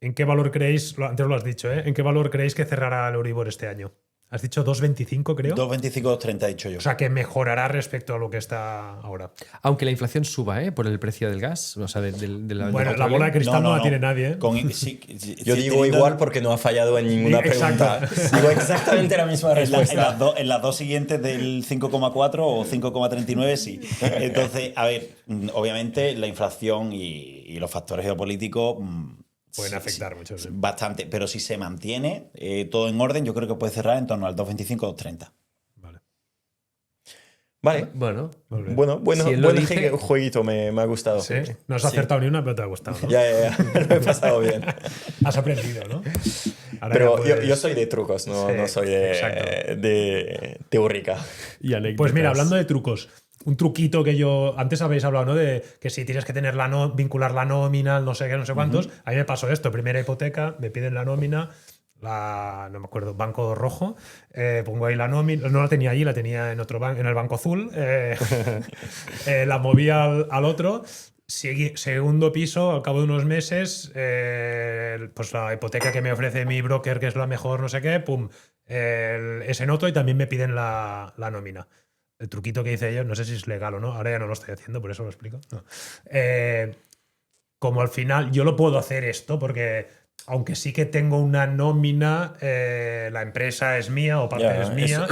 ¿En qué valor creéis, antes lo has dicho, ¿eh? ¿En qué valor creéis que cerrará el Euribor este año? Has dicho 2,25, creo. 2,25, 2,30 he dicho yo. O sea, que mejorará respecto a lo que está ahora. Aunque la inflación suba, por el precio del gas, o sea, Bueno, la bola de cristal no la tiene nadie, ¿eh? Yo digo igual porque no ha fallado en ninguna pregunta. Digo exactamente la misma respuesta. En las dos siguientes del 5,4 o 5,39 sí. Entonces, a ver, obviamente la inflación y los factores geopolíticos pueden afectar mucho. Sí. Bastante, pero si se mantiene todo en orden, yo creo que puede cerrar en torno al 2,25 2,30. Vale. Bueno, Bueno, si él buen lo dice... jueguito, me ha gustado. Sí. No has acertado ni una, pero te ha gustado, ¿no? Ya. Lo he pasado bien. Has aprendido, ¿no? Ahora Pero puedes... yo soy de trucos, no, Sí, no soy de teórica. Y anécdotas. Pues mira, hablando de trucos, un truquito que yo... Antes habéis hablado, ¿no? De que si tienes que tener vincular la nómina, no sé qué, no sé cuántos. A mí me pasó esto. Primera hipoteca, me piden la nómina, no me acuerdo, Banco Rojo. Pongo ahí la nómina. No la tenía allí, la tenía en otro banco, en el Banco Azul. La moví al otro. Segundo piso, al cabo de unos meses, pues la hipoteca que me ofrece mi broker, que es la mejor, no sé qué, pum, es en otro y también me piden la nómina. El truquito que hice yo, no sé si es legal o no, ahora ya no lo estoy haciendo, por eso lo explico. No. Como al final yo lo puedo hacer esto, porque aunque sí que tengo una nómina, la empresa es mía o parte es mía,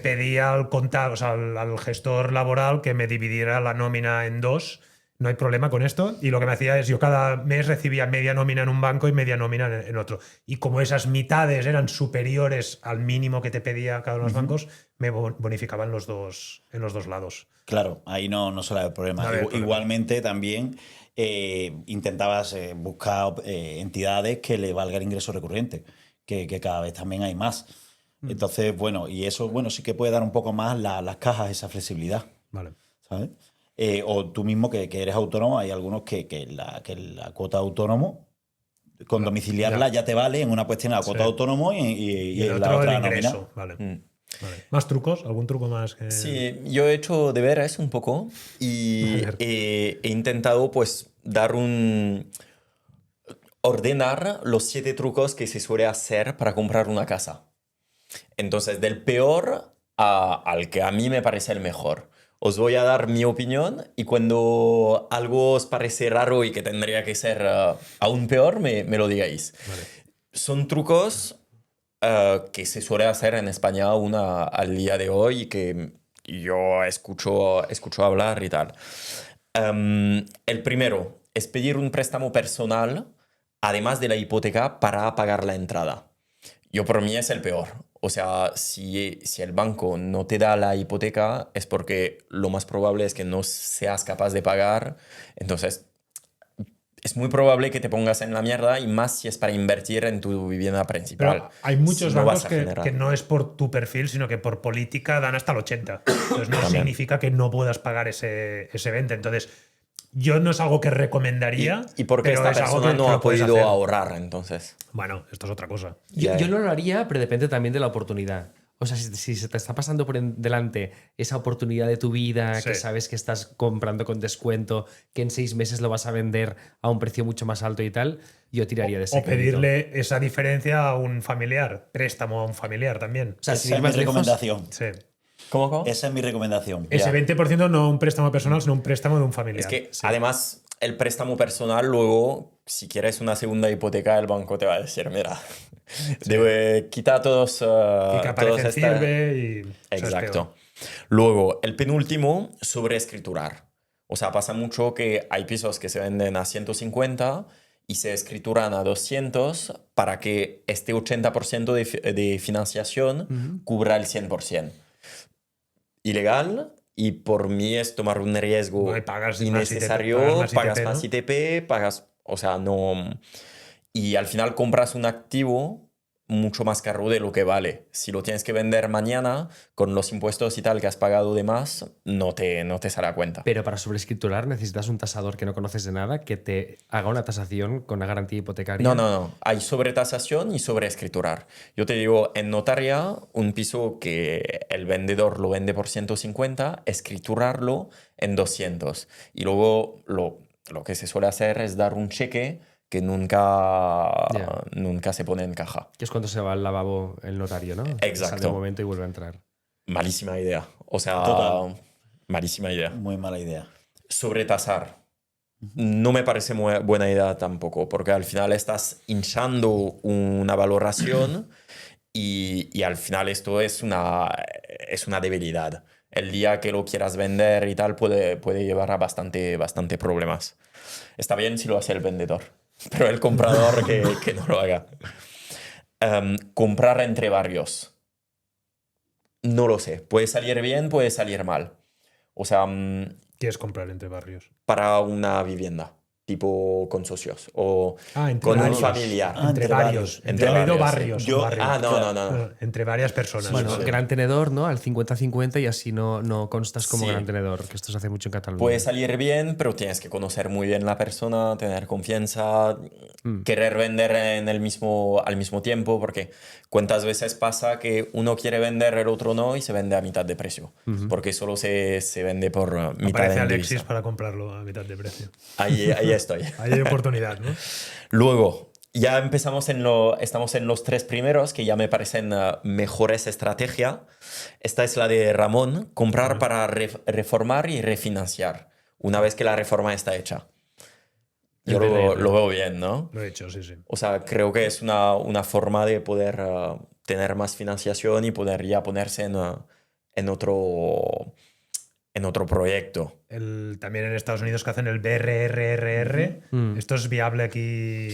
pedí al contable, o sea, al gestor laboral que me dividiera la nómina en dos. No hay problema con esto. Y lo que me hacía es yo cada mes recibía media nómina en un banco y media nómina en otro. Y como esas mitades eran superiores al mínimo que te pedía cada uno de los bancos, me bonificaban en los dos lados. Claro, ahí no suele haber problema. No había problema. Igualmente también intentabas buscar entidades que le valga el ingreso recurrente, que cada vez también hay más. Entonces, bueno, y eso sí que puede dar un poco más las cajas esa flexibilidad. Vale. ¿Sabes? O tú mismo que eres autónomo, hay algunos que la cuota autónomo, con domiciliarla ya te vale, en una pues tienes la cuota autónomo y en la otro otra el ingreso. nómina. Vale. Vale. ¿Más trucos? ¿Algún truco más? Sí, yo he hecho deberes un poco y he intentado pues ordenar los 7 trucos que se suele hacer para comprar una casa. Entonces, del peor al que a mí me parece el mejor. Os voy a dar mi opinión y cuando algo os parece raro y que tendría que ser aún peor, me lo digáis. Vale. Son trucos que se suele hacer en España aún al día de hoy y que yo escucho hablar y tal. El primero es pedir un préstamo personal, además de la hipoteca, para pagar la entrada. Yo por mí es el peor. O sea, si el banco no te da la hipoteca es porque lo más probable es que no seas capaz de pagar. Entonces, es muy probable que te pongas en la mierda y más si es para invertir en tu vivienda principal. Pero hay muchos Si no bancos vas a generar. que no es por tu perfil, sino que por política dan hasta el 80%. Entonces no significa que no puedas pagar ese 20%. Entonces, yo no es algo que recomendaría. Y porque pero esta es algo persona que no lo ha puedes podido hacer. ahorrar, entonces. Bueno, esto es otra cosa. Yo no lo haría, pero depende también de la oportunidad. O sea, si se te está pasando por delante esa oportunidad de tu vida, Sí. que sabes que estás comprando con descuento, que en 6 meses lo vas a vender a un precio mucho más alto y tal, yo tiraría de ese O crédito. pedirle esa diferencia a un familiar, préstamo a un familiar también. O sea, Esa sin ir es mi más lejos, recomendación. Sí. ¿Cómo? Esa es mi recomendación. Ese Ya. 20% no un préstamo personal, sino un préstamo de un familiar. Es que, Sí. además, el préstamo personal, luego, si quieres una segunda hipoteca, el banco te va a decir, mira, quita todos, Y que aparece todos en sirve y... eso es Exacto. peor. Luego, el penúltimo, sobreescriturar. O sea, pasa mucho que hay pisos que se venden a 150 y se escrituran a 200 para que este 80% de financiación cubra el 100%. Ilegal, y por mí es tomar un riesgo No, y pagas más innecesario, pagas ¿no? más ITP, pagas, o sea, no... Y al final compras un activo mucho más caro de lo que vale. Si lo tienes que vender mañana, con los impuestos y tal que has pagado de más, no te sale a cuenta. Pero para sobreescriturar necesitas un tasador que no conoces de nada que te haga una tasación con una garantía hipotecaria. No. Hay sobretasación y sobreescriturar. Yo te digo, en notaria, un piso que el vendedor lo vende por 150, escriturarlo en 200. Y luego lo que se suele hacer es dar un cheque que nunca se pone en caja. Que es cuando se va al lavabo el notario, ¿no? Exacto. Sale un momento y vuelve a entrar. Malísima idea. O sea, Total. malísima idea. Muy mala idea. Sobretasar. No me parece muy buena idea tampoco, porque al final estás hinchando una valoración y al final esto es una debilidad. El día que lo quieras vender y tal puede llevar a bastante problemas. Está bien si lo hace el vendedor, pero el comprador que no lo haga. Comprar entre varios. No lo sé. Puede salir bien, puede salir mal. O sea, ¿Qué es comprar entre barrios? para una vivienda, tipo con socios o Entre con un varios. familiar. Entre varios. Entre He oído varios, barrios. sí. un barrio. No. Entre varias personas. Bueno, sí. gran tenedor, ¿no? Al 50-50 y así no constas como Sí. gran tenedor, que esto se hace mucho en Cataluña. Puede salir bien, pero tienes que conocer muy bien la persona, tener confianza, querer vender al mismo tiempo, porque cuántas veces pasa que uno quiere vender, el otro no, y se vende a mitad de precio, porque solo se vende por mitad Aparece de Alexis divisa. para comprarlo a mitad de precio. Ahí estoy. Ahí hay oportunidad, ¿no? Luego, ya estamos en los tres primeros, que ya me parecen mejores estrategias. Esta es la de Ramón, comprar para reformar y refinanciar, una vez que la reforma está hecha. Yo El BRR. lo veo bien, ¿no? Lo he hecho, sí. O sea, creo que es una forma de poder tener más financiación y poder ya ponerse en otro proyecto. También en Estados Unidos que hacen el BRRRR. Esto es viable aquí.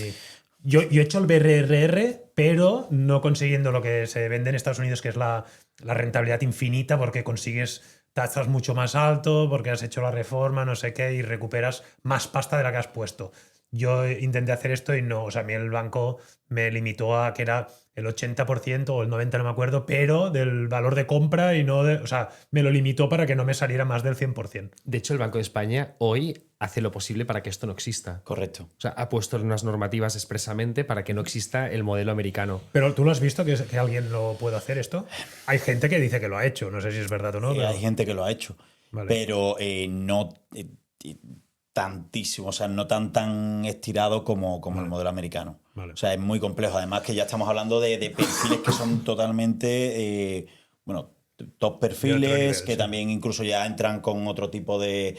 Yo he hecho el BRRR, pero no consiguiendo lo que se vende en Estados Unidos, que es la rentabilidad infinita, porque consigues tasas mucho más alto, porque has hecho la reforma, no sé qué, y recuperas más pasta de la que has puesto. Yo intenté hacer esto y no, o sea, a mí el banco me limitó a que era el 80% o el 90%, no me acuerdo, pero del valor de compra y no o sea, me lo limitó para que no me saliera más del 100%. De hecho, el Banco de España hoy hace lo posible para que esto no exista. Correcto. O sea, ha puesto unas normativas expresamente para que no exista el modelo americano. Pero ¿tú lo has visto que alguien lo puede hacer esto? Hay gente que dice que lo ha hecho, no sé si es verdad o no. Pero... Hay gente que lo ha hecho, Vale. pero no tantísimo, o sea, no tan estirado como el modelo americano. Vale. O sea, es muy complejo. Además que ya estamos hablando de perfiles que son totalmente, top perfiles, De otro nivel, que sí. también incluso ya entran con otro tipo de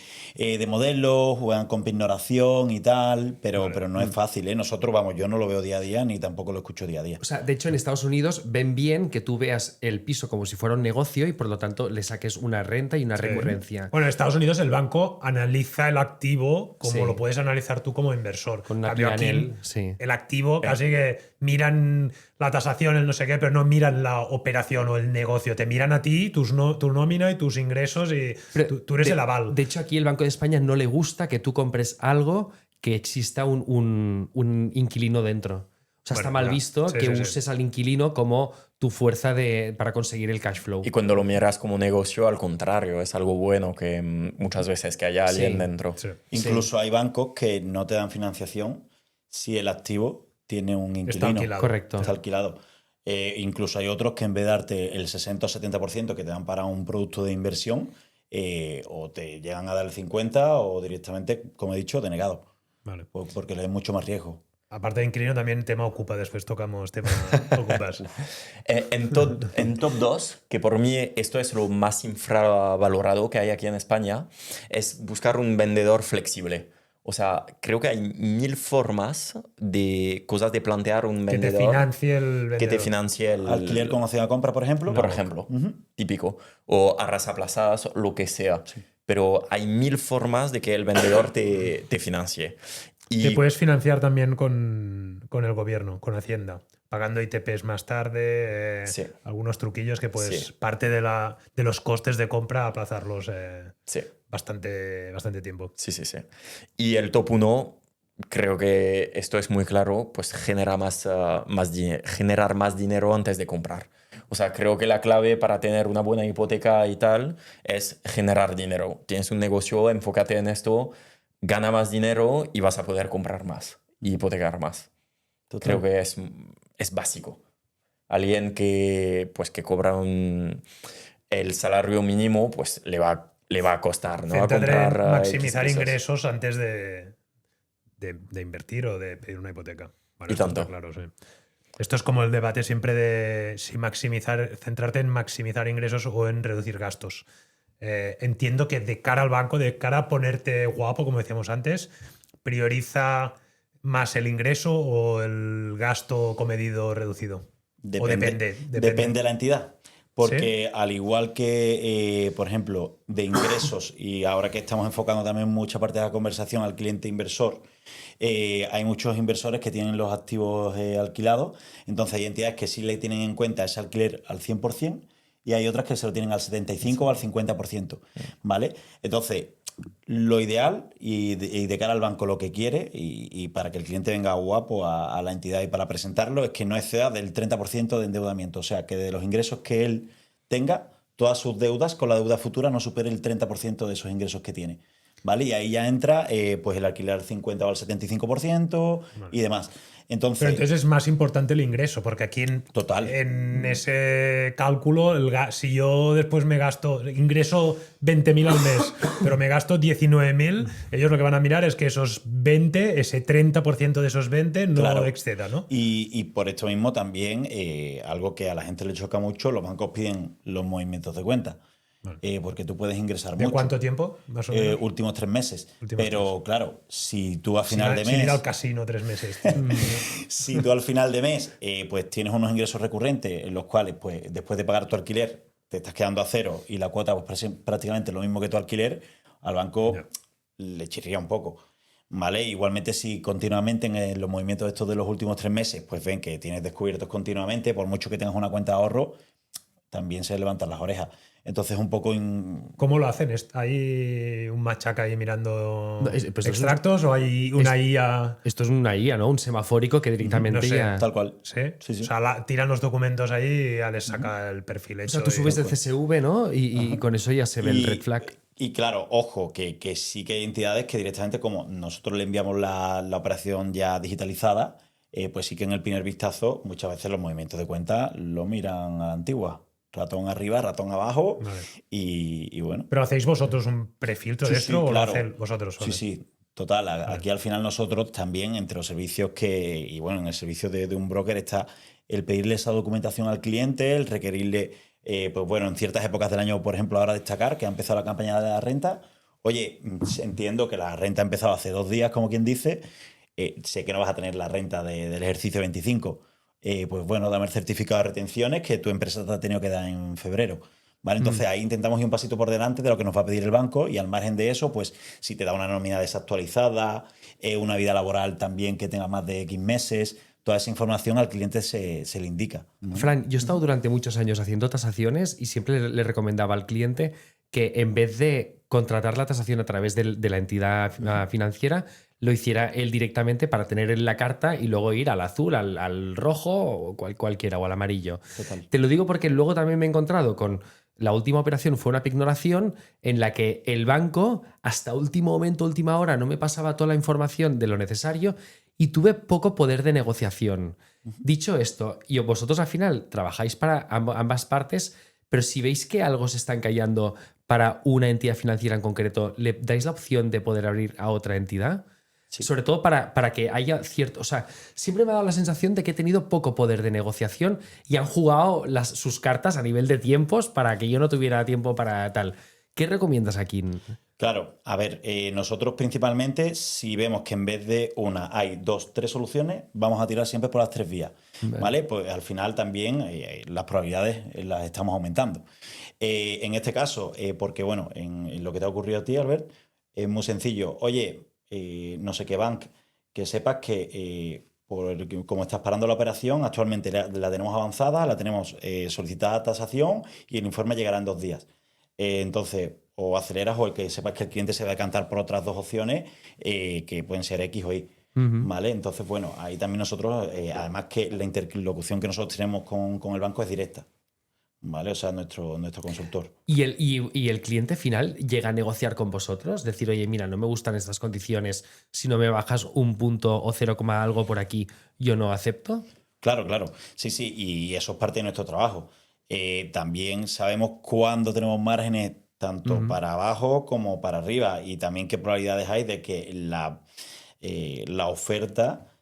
modelos, juegan con pignoración y tal, pero no es fácil, ¿eh? Nosotros, yo no lo veo día a día ni tampoco lo escucho día a día. O sea, de hecho, en Estados Unidos ven bien que tú veas el piso como si fuera un negocio y por lo tanto le saques una renta y una recurrencia. Bueno, en Estados Unidos el banco analiza el activo como Sí. lo puedes analizar tú como inversor. Con una Cambio aquí, P&L, sí. el activo casi que miran la tasación, el no sé qué, pero no miran la operación o el negocio. Te miran a ti, tu nómina y tus ingresos y Pero tú eres el aval. De hecho, aquí el Banco de España no le gusta que tú compres algo que exista un inquilino dentro. O sea, Bueno, está mal ya. visto Sí, que sí, sí. uses al inquilino como tu fuerza para conseguir el cash flow. Y cuando lo miras como negocio, al contrario, es algo bueno que muchas veces que haya alguien Sí. dentro. Sí. Incluso hay bancos que no te dan financiación si el activo tiene un inquilino. Está alquilado. Correcto. Está alquilado. Incluso hay otros que en vez de darte el 60 o 70% que te dan para un producto de inversión, o te llegan a dar el 50% o directamente, como he dicho, denegado. Vale. Porque le es mucho más riesgo. Aparte de inquilino, también tema ocupa. Después tocamos tema ocupas. En top 2, que por mí esto es lo más infravalorado que hay aquí en España, es buscar un vendedor flexible. O sea, creo que hay 1000 formas de cosas de plantear un Que te vendedor financie el vendedor. que te financie el Alquiler con opción a compra, por ejemplo. por ejemplo, típico, o arrasaplazadas, lo que sea. Pero hay 1000 formas de que el vendedor te financie. Y Te puedes financiar también con el gobierno, con Hacienda, pagando ITPs más tarde, Sí. algunos truquillos que puedes, Sí. parte de los costes de compra, aplazarlos sí. bastante tiempo. Sí, sí, sí. Y el top 1, creo que esto es muy claro, pues generar más dinero antes de comprar. O sea, creo que la clave para tener una buena hipoteca y tal es generar dinero. Tienes un negocio, enfócate en esto, gana más dinero y vas a poder comprar más y hipotecar más. Total. Creo que es básico. Alguien que cobra el salario mínimo, pues le va a costar, ¿no? A Céntrate en comprar maximizar X pisos. ingresos antes de invertir o de pedir una hipoteca. Bueno, Y esto tanto. está claro, sí. Esto es como el debate siempre de si centrarte en maximizar ingresos o en reducir gastos. Entiendo que de cara al banco, de cara a ponerte guapo, como decíamos antes, prioriza más el ingreso o el gasto comedido reducido. O depende. Depende de la entidad. Porque al igual que, por ejemplo, de ingresos, y ahora que estamos enfocando también mucha parte de la conversación al cliente inversor, hay muchos inversores que tienen los activos alquilados. Entonces hay entidades que sí le tienen en cuenta ese alquiler al 100% y hay otras que se lo tienen al 75% o al 50%. ¿Vale? Entonces, lo ideal y de cara al banco lo que quiere y para que el cliente venga guapo a la entidad y para presentarlo es que no exceda del 30% de endeudamiento. O sea, que de los ingresos que él tenga, todas sus deudas con la deuda futura no supere el 30% de esos ingresos que tiene. ¿Vale? Y ahí ya entra pues el alquiler al 50 o al 75% y demás. Pero entonces es más importante el ingreso, porque aquí Total. en ese cálculo, si yo después ingreso 20.000 al mes, pero me gasto 19.000, ellos lo que van a mirar es que esos 20, ese 30% de esos 20 no Claro. exceda, ¿no? Y por esto mismo también, algo que a la gente le choca mucho, los bancos piden los movimientos de cuenta. Porque tú puedes ingresar ¿De mucho. cuánto tiempo? Más o menos. Últimos 3 meses. Últimos Pero claro, si tú a final de Sin mes... ir al casino 3 meses. Si tú al final de mes pues tienes unos ingresos recurrentes en los cuales pues después de pagar tu alquiler te estás quedando a cero y la cuota pues prácticamente lo mismo que tu alquiler, al banco le chirría un poco. ¿Vale? Igualmente si continuamente en los movimientos estos de los últimos 3 meses pues ven que tienes descubiertos continuamente, por mucho que tengas una cuenta de ahorro, también se levantan las orejas. Entonces un poco... ¿Cómo lo hacen? ¿Hay un machaca ahí mirando pues extractos o hay una IA? Esto es una IA, ¿no? Un semafórico que directamente No sé, ya... Tal cual. ¿Sí? Sí, sí. O sea, tiran los documentos ahí y ya les saca el perfil O hecho. sea, tú subes del CSV, ¿no? Y con eso ya se ve el red flag. Y claro, ojo, que sí que hay entidades que directamente, como nosotros le enviamos la operación ya digitalizada, pues sí que en el primer vistazo muchas veces los movimientos de cuenta lo miran a la antigua. Ratón arriba, ratón abajo. Vale. Y bueno. ¿Pero hacéis vosotros un prefiltro de esto o claro. lo hacéis vosotros Sí, solos? sí. Total, aquí al final nosotros también, entre los servicios y bueno, en el servicio de un broker está el pedirle esa documentación al cliente, el requerirle, pues bueno, en ciertas épocas del año, por ejemplo, ahora destacar que ha empezado la campaña de la renta. Oye, entiendo que la renta ha empezado hace 2 días, como quien dice, sé que no vas a tener la renta del ejercicio 25. Pues bueno, dame el certificado de retenciones que tu empresa te ha tenido que dar en febrero. ¿Vale? Entonces ahí intentamos ir un pasito por delante de lo que nos va a pedir el banco y al margen de eso, pues si te da una nómina desactualizada, una vida laboral también que tenga más de X meses, toda esa información al cliente se le indica. Fran, yo he estado durante muchos años haciendo tasaciones y siempre le recomendaba al cliente que en vez de contratar la tasación a través de la entidad financiera, lo hiciera él directamente para tener en la carta y luego ir al azul, al rojo o cualquiera, o al amarillo. Total. Te lo digo porque luego también me he encontrado con... La última operación fue una pignoración en la que el banco, hasta último momento, última hora, no me pasaba toda la información de lo necesario y tuve poco poder de negociación. Dicho esto, y vosotros al final trabajáis para ambas partes, pero si veis que algo se está encallando para una entidad financiera en concreto, ¿le dais la opción de poder abrir a otra entidad? Sí. Sobre todo para que haya cierto... O sea, siempre me ha dado la sensación de que he tenido poco poder de negociación y han jugado sus cartas a nivel de tiempos para que yo no tuviera tiempo para tal. ¿Qué recomiendas aquí? Claro, a ver, nosotros principalmente, si vemos que en vez de una hay 2, 3 soluciones, vamos a tirar siempre por las 3 vías, ¿vale? Pues al final también las probabilidades las estamos aumentando. En este caso, porque bueno, en lo que te ha ocurrido a ti, Albert, es muy sencillo. Oye, no sé qué bank, que sepas que como estás parando la operación, actualmente la tenemos avanzada, la tenemos solicitada a tasación y el informe llegará en 2 días. Entonces, o aceleras o el que sepas que el cliente se va a decantar por otras 2 opciones que pueden ser X o Y. ¿Vale? Entonces, bueno, ahí también nosotros, además que la interlocución que nosotros tenemos con el banco es directa. ¿Vale? O sea, nuestro consultor. ¿Y el cliente final llega a negociar con vosotros? Decir, oye, mira, no me gustan estas condiciones, si no me bajas un punto o 0, algo por aquí, yo no acepto. Claro, claro. Sí, sí, y eso es parte de nuestro trabajo. También sabemos cuándo tenemos márgenes tanto para abajo como para arriba y también qué probabilidades hay de que la oferta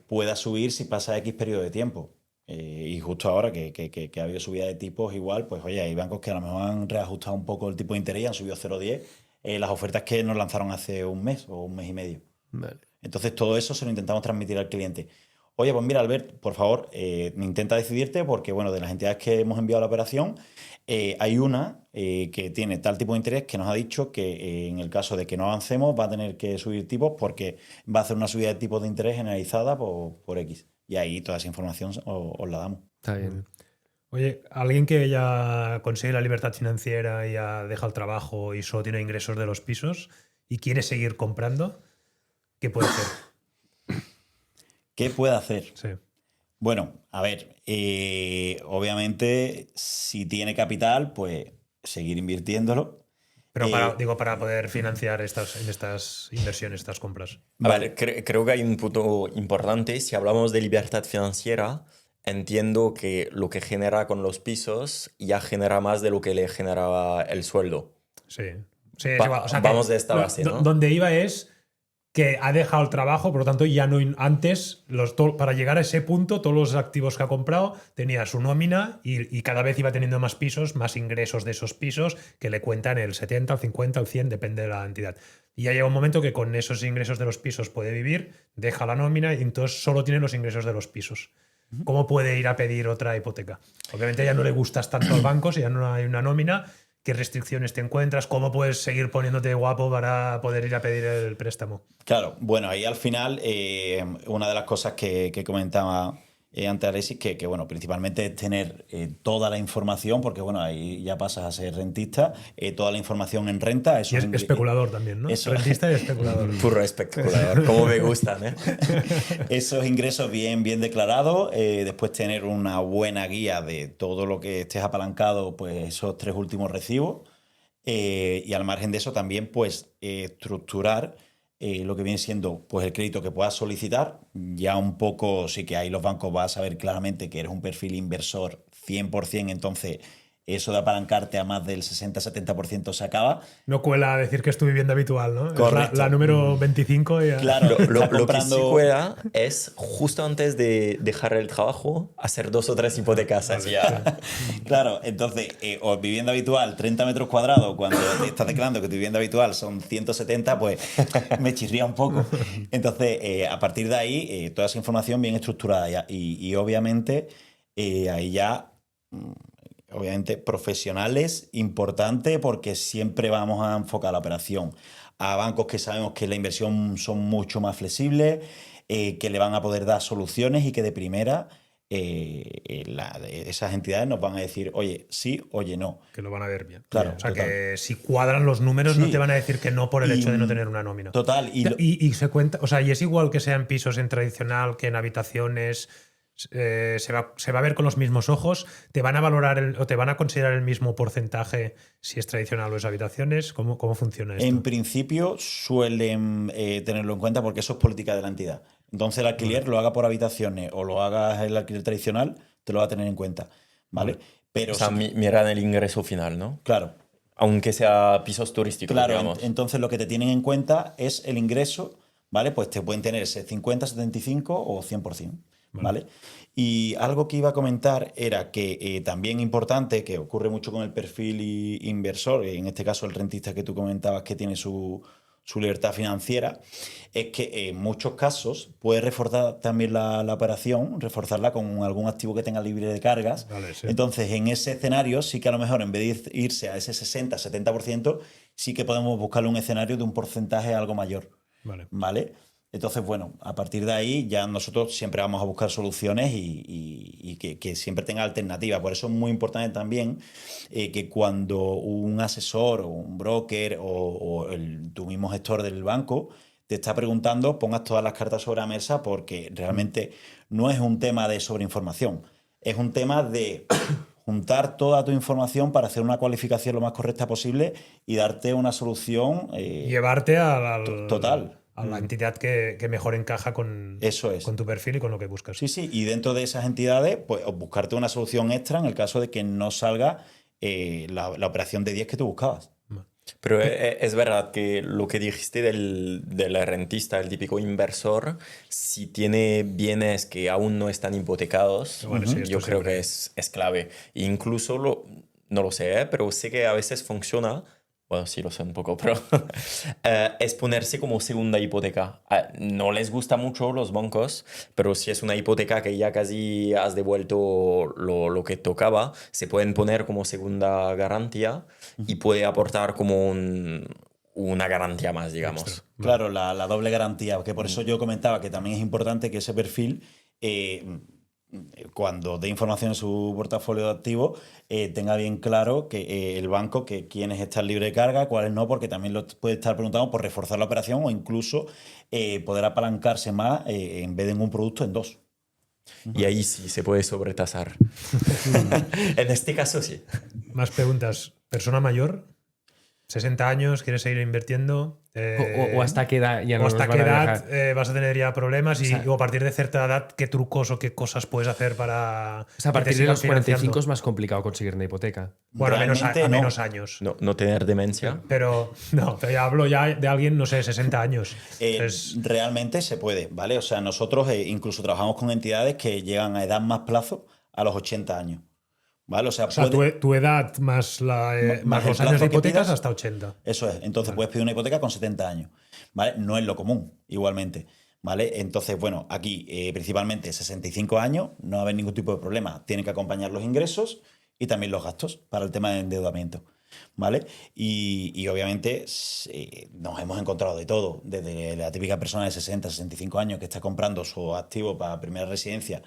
pueda subir si pasa X periodo de tiempo. Y justo ahora que ha habido subida de tipos igual, pues oye, hay bancos que a lo mejor han reajustado un poco el tipo de interés y han subido 0,10 las ofertas que nos lanzaron hace un mes o un mes y medio. Vale. Entonces todo eso se lo intentamos transmitir al cliente. Oye, pues mira, Albert, por favor, intenta decidirte porque, bueno, de las entidades que hemos enviado a la operación, hay una que tiene tal tipo de interés que nos ha dicho que en el caso de que no avancemos va a tener que subir tipos porque va a hacer una subida de tipos de interés generalizada por X. Y ahí toda esa información os la damos. Está bien. Oye, alguien que ya consigue la libertad financiera y ya deja el trabajo y solo tiene ingresos de los pisos y quiere seguir comprando, ¿qué puede hacer? ¿Qué puede hacer? Sí. Bueno, a ver, obviamente si tiene capital, pues seguir invirtiéndolo. Pero para poder financiar estas inversiones, estas compras. A ver, creo que hay un punto importante. Si hablamos de libertad financiera, entiendo que lo que genera con los pisos ya genera más de lo que le generaba el sueldo. Sí. Sí, es igual. O sea, vamos de esta base, ¿no? Donde iba es que ha dejado el trabajo, por lo tanto ya no antes, para llegar a ese punto, todos los activos que ha comprado tenía su nómina y cada vez iba teniendo más pisos, más ingresos de esos pisos que le cuentan el 70, el 50, el 100, depende de la entidad. Y ya llega un momento que con esos ingresos de los pisos puede vivir, deja la nómina y entonces solo tiene los ingresos de los pisos. ¿Cómo puede ir a pedir otra hipoteca? Obviamente ya no le gustas tanto al banco, si ya no hay una nómina. ¿Qué restricciones te encuentras? ¿Cómo puedes seguir poniéndote guapo para poder ir a pedir el préstamo? Claro, bueno, ahí al final una de las cosas que comentaba antes Alexis, que bueno, principalmente es tener toda la información, porque bueno, ahí ya pasas a ser rentista, toda la información en renta. Eso y es especulador también, ¿no? Rentista y especulador. Puro especulador, como me gustan, ¿eh? Esos ingresos bien declarados, después tener una buena guía de todo lo que estés apalancado, pues esos 3 últimos recibos, y al margen de eso también pues estructurar lo que viene siendo pues el crédito que puedas solicitar. Ya un poco sí que ahí los bancos vas a saber claramente que eres un perfil inversor 100%, entonces eso de apalancarte a más del 60-70% se acaba. No cuela decir que es tu vivienda habitual, ¿no? Correcto. Es la número 25. Y Claro, lo que sí cuela es justo antes de dejar el trabajo hacer 2 o 3 hipotecas. Claro, entonces, o vivienda habitual 30 metros cuadrados, cuando te estás declarando que tu vivienda habitual son 170, pues me chirría un poco. Entonces, a partir de ahí, toda esa información bien estructurada ya. Y obviamente, ahí ya... Obviamente, profesionales, importante, porque siempre vamos a enfocar la operación a bancos que sabemos que la inversión son mucho más flexibles, que le van a poder dar soluciones y que de primera esas entidades nos van a decir, oye, sí, oye, no. Que lo van a ver bien. Claro, o sea, total. que si cuadran los números, sí, no te van a decir que no por el hecho de no tener una nómina. Total. Y se cuenta, o sea, y es igual que sea en pisos en tradicional que en habitaciones. Se va a ver con los mismos ojos. ¿Te van a valorar o te van a considerar el mismo porcentaje si es tradicional o es habitaciones? ¿Cómo funciona esto? En principio suelen tenerlo en cuenta porque eso es política de la entidad. Entonces el alquiler lo haga por habitaciones o lo haga el alquiler tradicional, te lo va a tener en cuenta, ¿vale? Pero o sea, miran el ingreso final, ¿no? Claro. Aunque sea pisos turísticos, claro, digamos. Entonces lo que te tienen en cuenta es el ingreso, ¿vale? Pues te pueden tener ese 50, 75 o 100%, ¿vale? Y algo que iba a comentar era que también importante, que ocurre mucho con el perfil inversor, en este caso el rentista que tú comentabas que tiene su libertad financiera, es que en muchos casos puede reforzar también la operación, reforzarla con algún activo que tenga libre de cargas. Vale, sí. Entonces, en ese escenario sí que a lo mejor en vez de irse a ese 60-70%, sí que podemos buscarle un escenario de un porcentaje algo mayor. Vale. ¿Vale? Entonces, bueno, a partir de ahí ya nosotros siempre vamos a buscar soluciones y que siempre tenga alternativas. Por eso es muy importante también que cuando un asesor o un broker o tu mismo gestor del banco te está preguntando, pongas todas las cartas sobre la mesa, porque realmente no es un tema de sobreinformación, es un tema de juntar toda tu información para hacer una cualificación lo más correcta posible y darte una solución Llevarte total. A la entidad que mejor encaja con, Eso es. con tu perfil y con lo que buscas. Sí, sí, y dentro de esas entidades, pues buscarte una solución extra en el caso de que no salga la operación de 10 que tú buscabas. Pero es verdad que lo que dijiste del rentista, el típico inversor, si tiene bienes que aún no están hipotecados, Bueno, sí, esto yo creo siempre. que es clave. E incluso, no lo sé, pero sé que a veces funciona. Bueno, sí lo sé un poco, pero es ponerse como segunda hipoteca. No les gusta mucho los bancos, pero si es una hipoteca que ya casi has devuelto lo que tocaba, se pueden poner como segunda garantía y puede aportar como una garantía más, digamos. Extra. Claro, la doble garantía, que por eso yo comentaba que también es importante que ese perfil, cuando dé información en su portafolio de activos, tenga bien claro que el banco, que quiénes están libres de carga, cuáles no, porque también lo puede estar preguntando por reforzar la operación o incluso poder apalancarse más en vez de en un producto en dos. Y ahí sí se puede sobretasar. En este caso sí. Más preguntas. ¿Persona mayor? 60 años, ¿quieres seguir invirtiendo? O hasta qué edad ya no o nos hasta van qué a edad dejar. vas a tener ya problemas y O sea, o a partir de cierta edad, ¿qué trucos o qué cosas puedes hacer para O sea, a que te partir de sigan los 45 financiando? es más complicado conseguir una hipoteca. Bueno, Realmente a no. menos años. No tener demencia. Pero no, pero ya hablo ya de alguien, no sé, 60 años. Entonces, Realmente se puede, ¿vale? O sea, nosotros incluso trabajamos con entidades que llegan a edad más plazo a los 80 años, ¿vale? O sea, o sea, tu edad más, más el los años plazo de que hipotecas pidas, hasta 80. Eso es. Entonces puedes pedir una hipoteca con 70 años, ¿vale? No es lo común, igualmente, ¿vale? Entonces, bueno, aquí principalmente 65 años, no va a haber ningún tipo de problema. Tienen que acompañar los ingresos y también los gastos para el tema de endeudamiento, ¿vale? Y obviamente nos hemos encontrado de todo, desde la típica persona de 60, 65 años que está comprando su activo para primera residencia,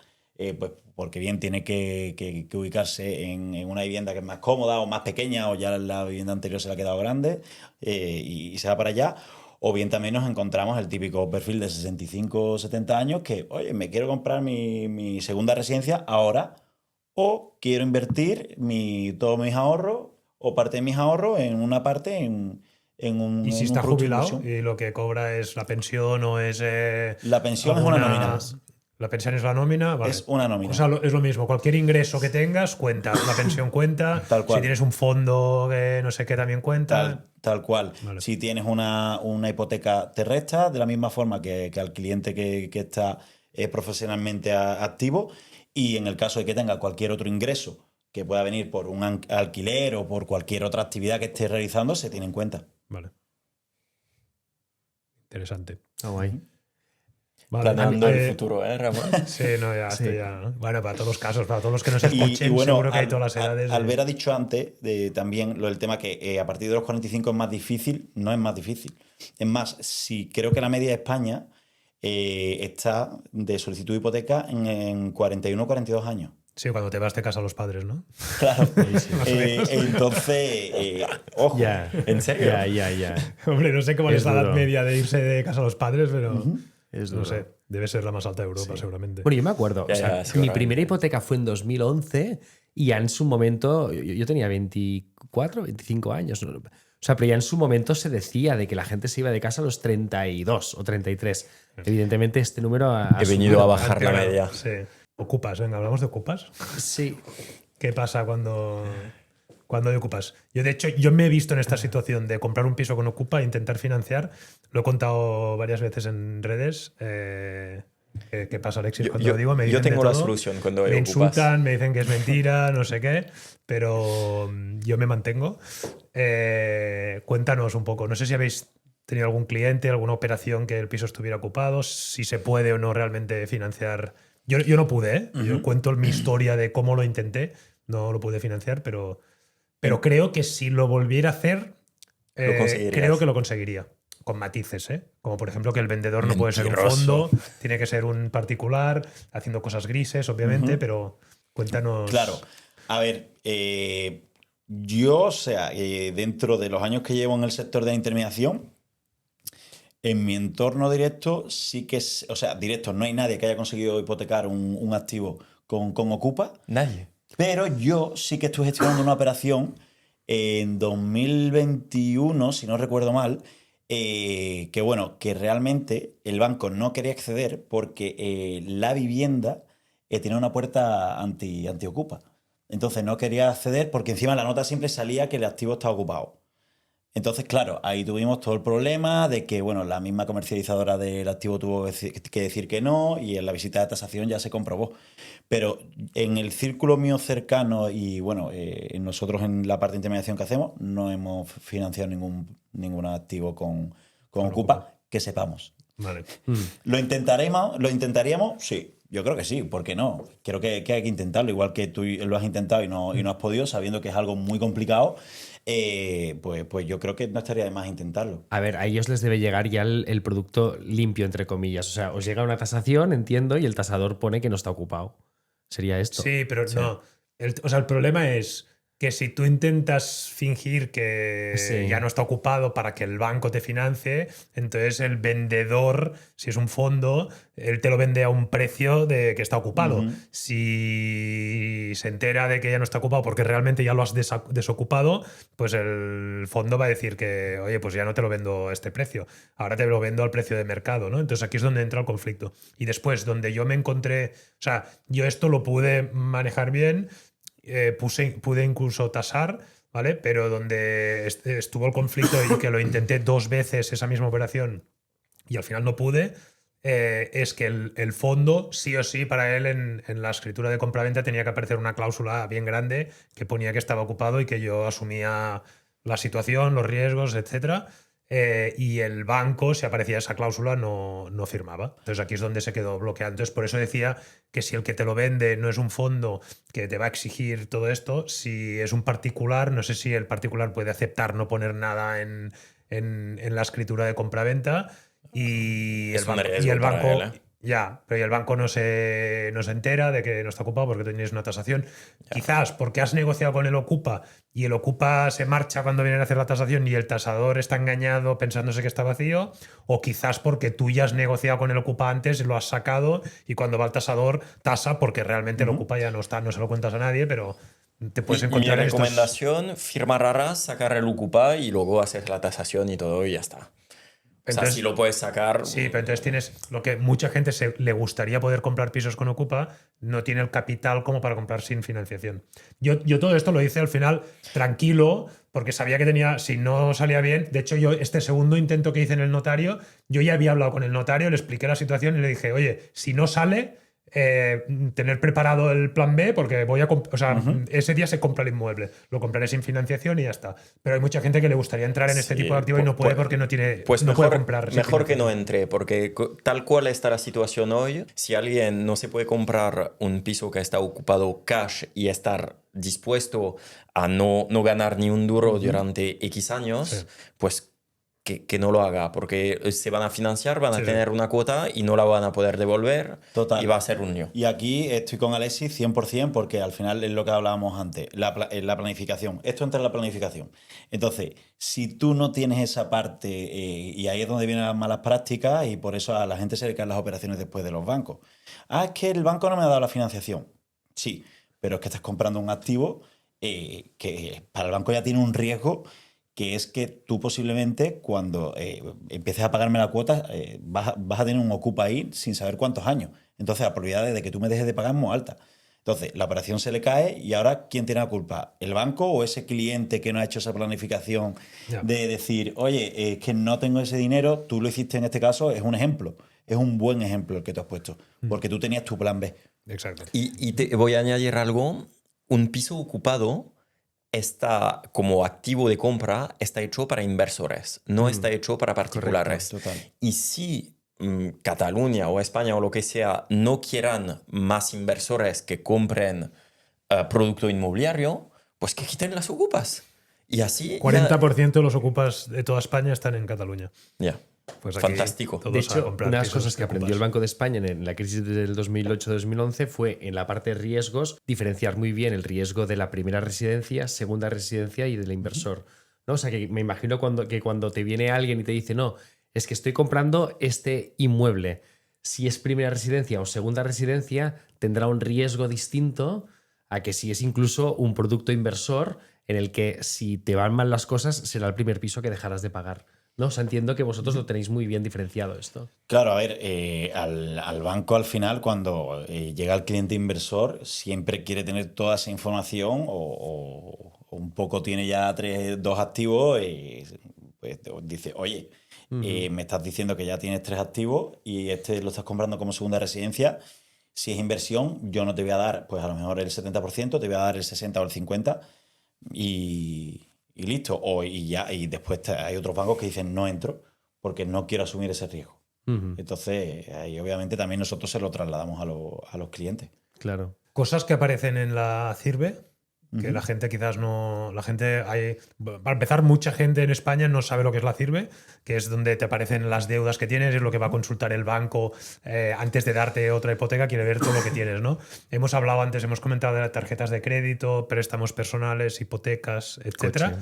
pues porque bien tiene que ubicarse en una vivienda que es más cómoda o más pequeña, o ya la vivienda anterior se le ha quedado grande y se va para allá. O bien también nos encontramos el típico perfil de 65 o 70 años que, oye, me quiero comprar mi segunda residencia ahora, o quiero invertir todos mis ahorros o parte de mis ahorros en una parte Y si en un está producto de jubilado inversión. y lo que cobra es la pensión o es. La pensión es una nómina. La pensión es la nómina, vale. Es una nómina. O sea, es lo mismo. Cualquier ingreso que tengas cuenta. La pensión cuenta. Tal cual. Si tienes un fondo que no sé qué también cuenta. Tal cual. Vale. Si tienes una hipoteca, te resta de la misma forma que al cliente que está profesionalmente activo. Y en el caso de que tenga cualquier otro ingreso que pueda venir por un alquiler o por cualquier otra actividad que esté realizando, se tiene en cuenta. Vale. Interesante. Ah, guay. Vale, Planeando el futuro, ¿eh, Ramón? Sí, no, ya Sí. estoy ya. ¿No? Bueno, para todos los casos, para todos los que nos escuchen, Y bueno, seguro que hay todas las edades. Albert ha dicho antes también lo del tema que a partir de los 45 es más difícil. No es más difícil. Es más, si creo que la media de España está de solicitud de hipoteca en 41 o 42 años. Sí, cuando te vas de casa a los padres, ¿no? Claro. Entonces, ojo. Ya. ¿En serio? Ya. Hombre, no sé cómo es Es la edad duro. media de irse de casa a los padres, pero Es no duro. sé. Debe ser la más alta de Europa, seguramente. Bueno, yo me acuerdo. Ya, o sea, ya, mi seguramente. primera hipoteca fue en 2011 y ya en su momento, yo tenía 24, 25 años. ¿No? O sea, pero ya en su momento se decía de que la gente se iba de casa a los 32 o 33. Evidentemente este número ha He venido subido. a bajar la Claro, media. Sí. Ocupas, venga, hablamos de ocupas. Sí. ¿Qué pasa cuando cuando hay Ocupas. Yo, de hecho, yo me he visto en esta situación de comprar un piso con Ocupa e intentar financiar. Lo he contado varias veces en redes. ¿Qué pasa, Alexis? Cuando lo digo, me dicen yo tengo de la todo. solución cuando hay Me Ocupas. insultan, me dicen que es mentira, no sé qué, pero yo me mantengo. Cuéntanos un poco. No sé si habéis tenido algún cliente, alguna operación que el piso estuviera ocupado, si se puede o no realmente financiar. Yo no pude, ¿eh? Yo cuento mi historia de cómo lo intenté. No lo pude financiar, pero creo que si lo volviera a hacer, conseguirías. creo que lo conseguiría. Con matices, ¿eh? Como por ejemplo que el vendedor no puede ser un Mentiroso. fondo, tiene que ser un particular, haciendo cosas grises, obviamente, pero cuéntanos. Claro. A ver, yo, o sea, dentro de los años que llevo en el sector de la intermediación, en mi entorno directo sí que es, o sea, directo, no hay nadie que haya conseguido hipotecar un activo con Ocupa, Nadie. pero yo sí que estuve gestionando una operación en 2021, si no recuerdo mal, que bueno, que realmente el banco no quería acceder porque la vivienda tenía una puerta anti-ocupa. Entonces no quería acceder porque encima en la nota siempre salía que el activo estaba ocupado. Entonces, claro, ahí tuvimos todo el problema de que, bueno, la misma comercializadora del activo tuvo que decir que no y en la visita de tasación ya se comprobó. Pero en el círculo mío cercano y, bueno, nosotros en la parte de intermediación que hacemos no hemos financiado ningún activo con Ocupa, que sepamos. Vale. ¿Lo intentaríamos? Sí, yo creo que sí, ¿por qué no? Creo que hay que intentarlo, igual que tú lo has intentado y no has podido, sabiendo que es algo muy complicado, pues yo creo que no estaría de más intentarlo. A ver, a ellos les debe llegar ya el producto limpio, entre comillas. O sea, os llega una tasación, entiendo, y el tasador pone que no está ocupado. Sería esto. Sí, pero no. O sea, el problema es que si tú intentas fingir que Sí. ya no está ocupado para que el banco te financie, entonces el vendedor, si es un fondo, él te lo vende a un precio de que está ocupado. Si se entera de que ya no está ocupado porque realmente ya lo has desocupado, pues el fondo va a decir que, oye, pues ya no te lo vendo a este precio, ahora te lo vendo al precio de mercado, ¿no? Entonces aquí es donde entra el conflicto. Y después, donde yo me encontré, o sea, yo esto lo pude manejar bien, pude incluso tasar, ¿vale? Pero donde estuvo el conflicto y que lo intenté 2 veces esa misma operación y al final no pude, es que el fondo, sí o sí, para él en la escritura de compraventa tenía que aparecer una cláusula bien grande que ponía que estaba ocupado y que yo asumía la situación, los riesgos, etcétera. Y el banco, si aparecía esa cláusula, no firmaba. Entonces aquí es donde se quedó bloqueado. Entonces por eso decía que si el que te lo vende no es un fondo que te va a exigir todo esto, si es un particular, no sé si el particular puede aceptar no poner nada en la escritura de compraventa y Es un y riesgo el para banco... él, ¿eh? Ya, pero y el banco no se entera de que no está ocupado porque tú tienes una tasación. Quizás porque has negociado con el Ocupa y el Ocupa se marcha cuando vienen a hacer la tasación y el tasador está engañado pensándose que está vacío, o quizás porque tú ya has negociado con el Ocupa antes, lo has sacado y cuando va el tasador tasa porque realmente el Ocupa ya no está, no se lo cuentas a nadie, pero te puedes Y mi encontrar en estos... recomendación, firmar raras, sacar el Ocupa y luego hacer la tasación y todo y ya está. O sea, Entonces- si lo puedes sacar... Sí, pero entonces tienes lo que mucha gente le gustaría poder comprar pisos con Ocupa, no tiene el capital como para comprar sin financiación. Yo todo esto lo hice al final tranquilo, porque sabía que tenía, si no salía bien, de hecho yo este segundo intento que hice en el notario, yo ya había hablado con el notario, le expliqué la situación y le dije, oye, si no sale, tener preparado el plan B porque voy a... O sea, ese día se compra el inmueble, lo compraré sin financiación y ya está. Pero hay mucha gente que le gustaría entrar en este Sí, tipo de activo y no puede pues- porque no tiene... Pues no mejor, puede comprar sin mejor que no financiación. entre, porque tal cual está la situación hoy, si alguien no se puede comprar un piso que está ocupado cash y estar dispuesto a no ganar ni un duro durante X años, Sí. pues que no lo haga, porque se van a financiar, van a Sí, sí. tener una cuota y no la van a poder devolver Total. y va a ser un lío. Y aquí estoy con Alexis 100% porque al final es lo que hablábamos antes, la planificación. Esto entra en la planificación. Entonces, si tú no tienes esa parte, y ahí es donde vienen las malas prácticas y por eso a la gente se le caen las operaciones después de los bancos. Ah, es que el banco no me ha dado la financiación. Sí, pero es que estás comprando un activo que para el banco ya tiene un riesgo, que es que tú posiblemente cuando empieces a pagarme la cuota vas a tener un Ocupa ahí sin saber cuántos años. Entonces la probabilidad de que tú me dejes de pagar es muy alta. Entonces, la operación se le cae y ahora, ¿quién tiene la culpa? ¿El banco o ese cliente que no ha hecho esa planificación de decir, oye, es que no tengo ese dinero? Tú lo hiciste en este caso, es un ejemplo. Es un buen ejemplo el que tú has puesto, porque tú tenías tu plan B. Exacto. Y te voy a añadir algo. Un piso ocupado está como activo de compra, está hecho para inversores, no está hecho para particulares. Correcto, total. Y si Cataluña o España o lo que sea no quieran más inversores que compren producto inmobiliario, pues que quiten las ocupas. Y así... 40% de los ocupas de toda España están en Cataluña. Ya. Pues aquí Fantástico. todos De a hecho, comprar una de las pisos cosas que de aprendió ocupas. el Banco de España en la crisis del 2008-2011 fue en la parte de riesgos diferenciar muy bien el riesgo de la primera residencia, segunda residencia y del inversor, ¿no? O sea, que me imagino cuando te viene alguien y te dice, no, es que estoy comprando este inmueble. Si es primera residencia o segunda residencia, tendrá un riesgo distinto a que si es incluso un producto inversor en el que si te van mal las cosas será el primer piso que dejarás de pagar. No, o sea, entiendo que vosotros lo tenéis muy bien diferenciado esto. Claro, a ver, al banco al final, cuando llega el cliente inversor, siempre quiere tener toda esa información o un poco tiene ya dos activos y pues dice, oye, me estás diciendo que ya tienes 3 activos y este lo estás comprando como segunda residencia. Si es inversión, yo no te voy a dar, pues a lo mejor el 70%, te voy a dar el 60 o el 50% y listo. Y después hay otros bancos que dicen no entro porque no quiero asumir ese riesgo. Entonces, ahí obviamente también nosotros se lo trasladamos a los clientes. Claro. Cosas que aparecen en la CIRBE, que la gente quizás no... Para empezar, mucha gente en España no sabe lo que es la CIRBE, que es donde te aparecen las deudas que tienes, es lo que va a consultar el banco antes de darte otra hipoteca, quiere ver todo lo que tienes, ¿no? Hemos hablado antes, hemos comentado de tarjetas de crédito, préstamos personales, hipotecas, etcétera.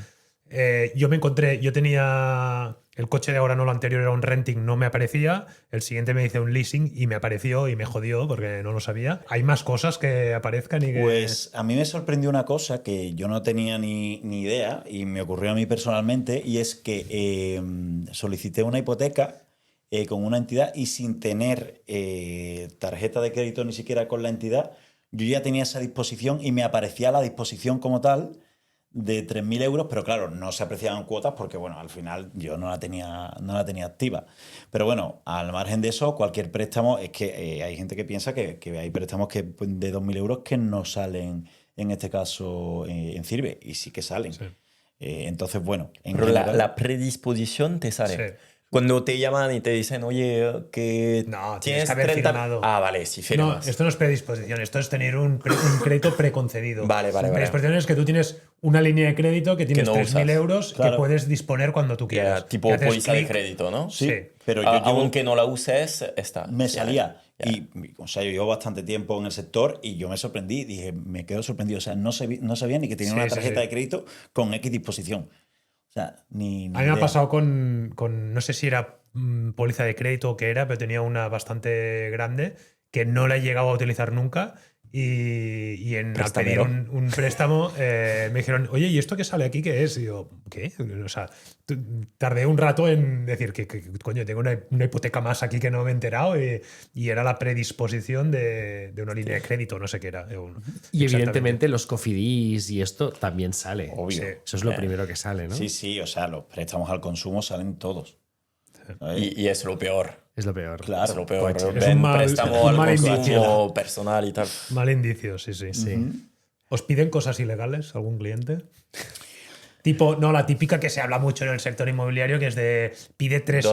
Yo tenía el coche de ahora, no, lo anterior era un renting, no me aparecía. El siguiente me hice un leasing y me apareció y me jodió porque no lo sabía. ¿Hay más cosas que aparezcan y que...? Pues a mí me sorprendió una cosa que yo no tenía ni idea y me ocurrió a mí personalmente, y es que solicité una hipoteca con una entidad y sin tener tarjeta de crédito ni siquiera con la entidad, yo ya tenía esa disposición y me aparecía la disposición como tal de 3.000 euros, pero claro, no se apreciaban cuotas porque, bueno, al final yo no la tenía activa. Pero bueno, al margen de eso, cualquier préstamo, es que hay gente que piensa que hay préstamos de 2.000 euros que no salen, en este caso, en CIRBE, y sí que salen. Sí. Entonces, bueno, en Pero general, la predisposición te sale. Sí. Cuando te llaman y te dicen, oye, que No, tienes que haber 30... firmado. Ah, vale, sí, firmas. No, esto no es predisposición, esto es tener un crédito preconcedido. Vale. Predisposición es que tú tienes una línea de crédito que tienes no 3.000 euros claro, que puedes disponer cuando tú quieras. Tipo póliza de crédito, ¿no? sí, Sí. pero Aunque no la uses, está. me salía. Ya. Y, o sea, yo llevo bastante tiempo en el sector y yo me sorprendí, dije, me quedo sorprendido. O sea, no sabía ni que tenía una tarjeta de crédito con X disposición. O sea, ni A mí me ha idea. pasado con, no sé si era póliza de crédito o qué era, pero tenía una bastante grande que no la he llegado a utilizar nunca. Y al pedir un préstamo me dijeron, oye, ¿y esto qué sale aquí qué es? Y yo, ¿qué? O sea, tardé un rato en decir que coño, tengo una hipoteca más aquí que no me he enterado, y era la predisposición de una línea de crédito, no sé qué era. Y evidentemente los cofidis y esto también sale. Obvio. Sí. Eso es lo primero que sale, ¿no? Sí, o sea, los préstamos al consumo salen todos. Y es lo peor. Es lo peor. Claro. Es lo peor. Es Ven, un mal préstamo al indicio. consumo personal y tal. Mal indicio, sí. ¿Os piden cosas ilegales algún cliente? Tipo, no, la típica que se habla mucho en el sector inmobiliario, que es de pide tres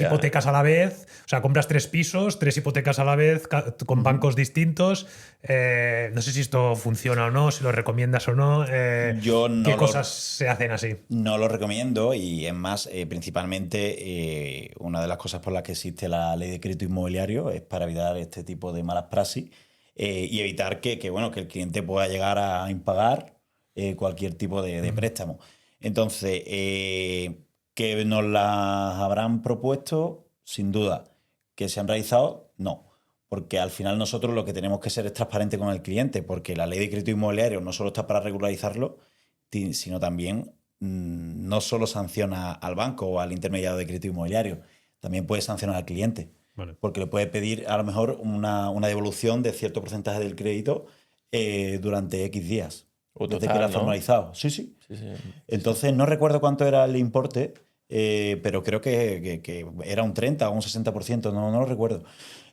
hipotecas a la vez, o sea, compras 3 pisos, 3 hipotecas a la vez, con bancos distintos. No sé si esto funciona o no, si lo recomiendas o no. Yo no ¿Qué cosas se hacen así? No lo recomiendo, y es más, principalmente una de las cosas por las que existe la ley de crédito inmobiliario es para evitar este tipo de malas praxis y evitar que el cliente pueda llegar a impagar cualquier tipo de préstamo. Entonces, ¿que nos las habrán propuesto? Sin duda. ¿Que se han realizado? No. Porque al final nosotros lo que tenemos que ser es transparente con el cliente, porque la ley de crédito inmobiliario no solo está para regularizarlo, sino también no solo sanciona al banco o al intermediario de crédito inmobiliario, también puede sancionar al cliente. Vale. Porque le puede pedir a lo mejor una devolución de cierto porcentaje del crédito durante X días. O Desde total, que era ¿no? formalizado. Sí, sí. Sí, sí. Entonces, no recuerdo cuánto era el importe, pero creo que era un 30 o un 60%, no lo recuerdo.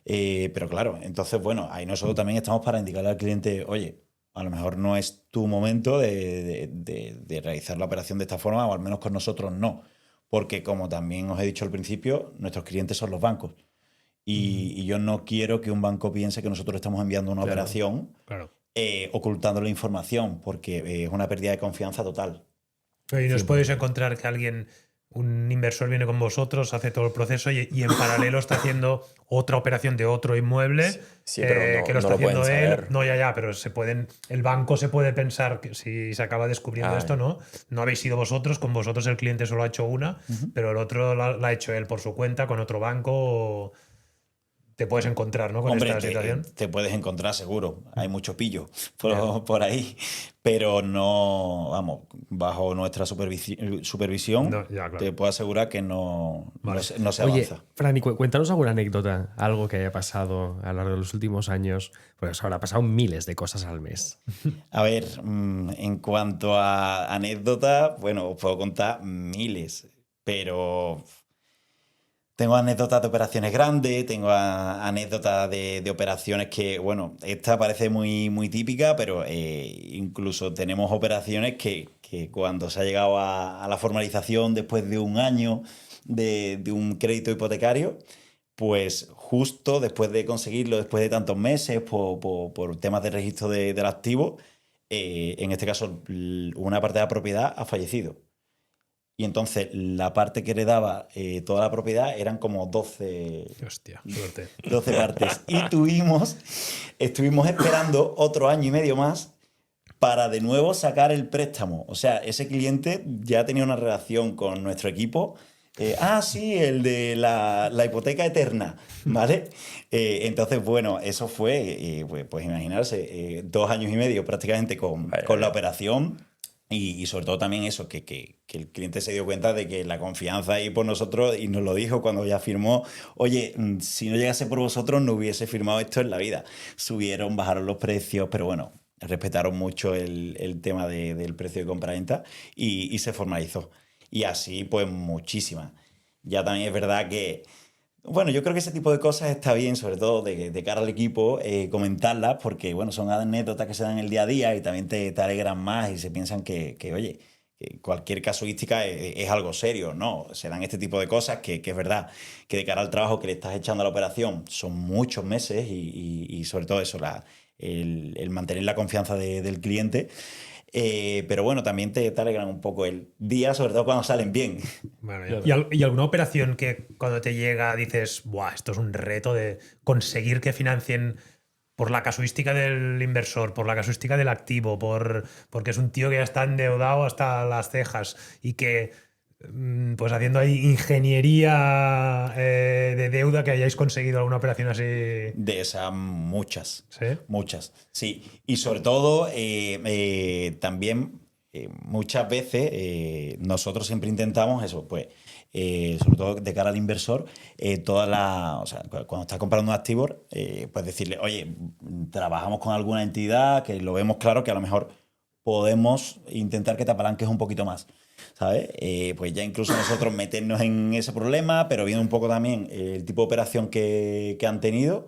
Pero claro, entonces, bueno, ahí nosotros también estamos para indicarle al cliente, oye, a lo mejor no es tu momento de realizar la operación de esta forma, o al menos con nosotros no. Porque como también os he dicho al principio, nuestros clientes son los bancos. Y yo no quiero que un banco piense que nosotros estamos enviando una Claro. operación Claro. ocultando la información, porque es una pérdida de confianza total. Y nos 100%. podéis encontrar que un inversor viene con vosotros, hace todo el proceso y en paralelo está haciendo otra operación de otro inmueble Sí, pero que lo no está lo pueden haciendo él. saber. No, ya, pero el banco se puede pensar que si se acaba descubriendo Ah, esto, no habéis sido vosotros, con vosotros el cliente solo ha hecho una, pero el otro la ha hecho él por su cuenta, con otro banco. Te puedes encontrar, ¿no? Con Hombre, esta situación. te puedes encontrar seguro. Hay mucho pillo por ahí, pero no, vamos, bajo nuestra supervisión, No, ya, claro. te puedo asegurar que no, Vale. no se Oye, avanza. Fran, cuéntanos alguna anécdota, algo que haya pasado a lo largo de los últimos años. Pues habrá pasado miles de cosas al mes. A ver, en cuanto a anécdotas, bueno, os puedo contar miles, pero tengo anécdotas de operaciones grandes, tengo anécdotas de operaciones que, bueno, esta parece muy típica, pero incluso tenemos operaciones que cuando se ha llegado a la formalización después de un año de un crédito hipotecario, pues justo después de conseguirlo, después de tantos meses, por temas de registro del activo, en este caso una parte de la propiedad ha fallecido. Y entonces la parte que heredaba toda la propiedad eran como 12 Hostia, suerte. 12 partes. Y estuvimos esperando otro año y medio más para de nuevo sacar el préstamo. O sea, ese cliente ya tenía una relación con nuestro equipo. Sí, el de la hipoteca eterna, ¿vale? Entonces, bueno, eso fue, pues imaginarse, 2 años y medio prácticamente con la operación. Y sobre todo también eso, que el cliente se dio cuenta de que la confianza ahí por nosotros, y nos lo dijo cuando ya firmó, oye, si no llegase por vosotros no hubiese firmado esto en la vida. Subieron, bajaron los precios, pero bueno, respetaron mucho el tema del precio de compra-venta y se formalizó. Y así pues muchísimas. Ya también es verdad que bueno, yo creo que ese tipo de cosas está bien, sobre todo de cara al equipo, comentarlas, porque bueno, son anécdotas que se dan el día a día y también te alegran más y se piensan oye, que cualquier casuística es algo serio, ¿no? Se dan este tipo de cosas que es verdad que de cara al trabajo que le estás echando a la operación son muchos meses y sobre todo eso, el mantener la confianza del cliente. Pero bueno, también te alegran un poco el día, sobre todo cuando salen bien. Bueno, ¿y alguna operación que cuando te llega dices, buah, esto es un reto de conseguir que financien por la casuística del inversor, por la casuística del activo, porque es un tío que ya está endeudado hasta las cejas y que, pues haciendo ahí ingeniería de deuda, que hayáis conseguido alguna operación así? De esas muchas, ¿Sí? muchas, sí. Y sobre todo también muchas veces nosotros siempre intentamos eso, pues sobre todo de cara al inversor, o sea, cuando está comprando un activo, pues decirle, oye, trabajamos con alguna entidad que lo vemos claro que a lo mejor podemos intentar que te apalanques un poquito más, ¿sabes? Pues ya incluso nosotros meternos en ese problema, pero viendo un poco también el tipo de operación que han tenido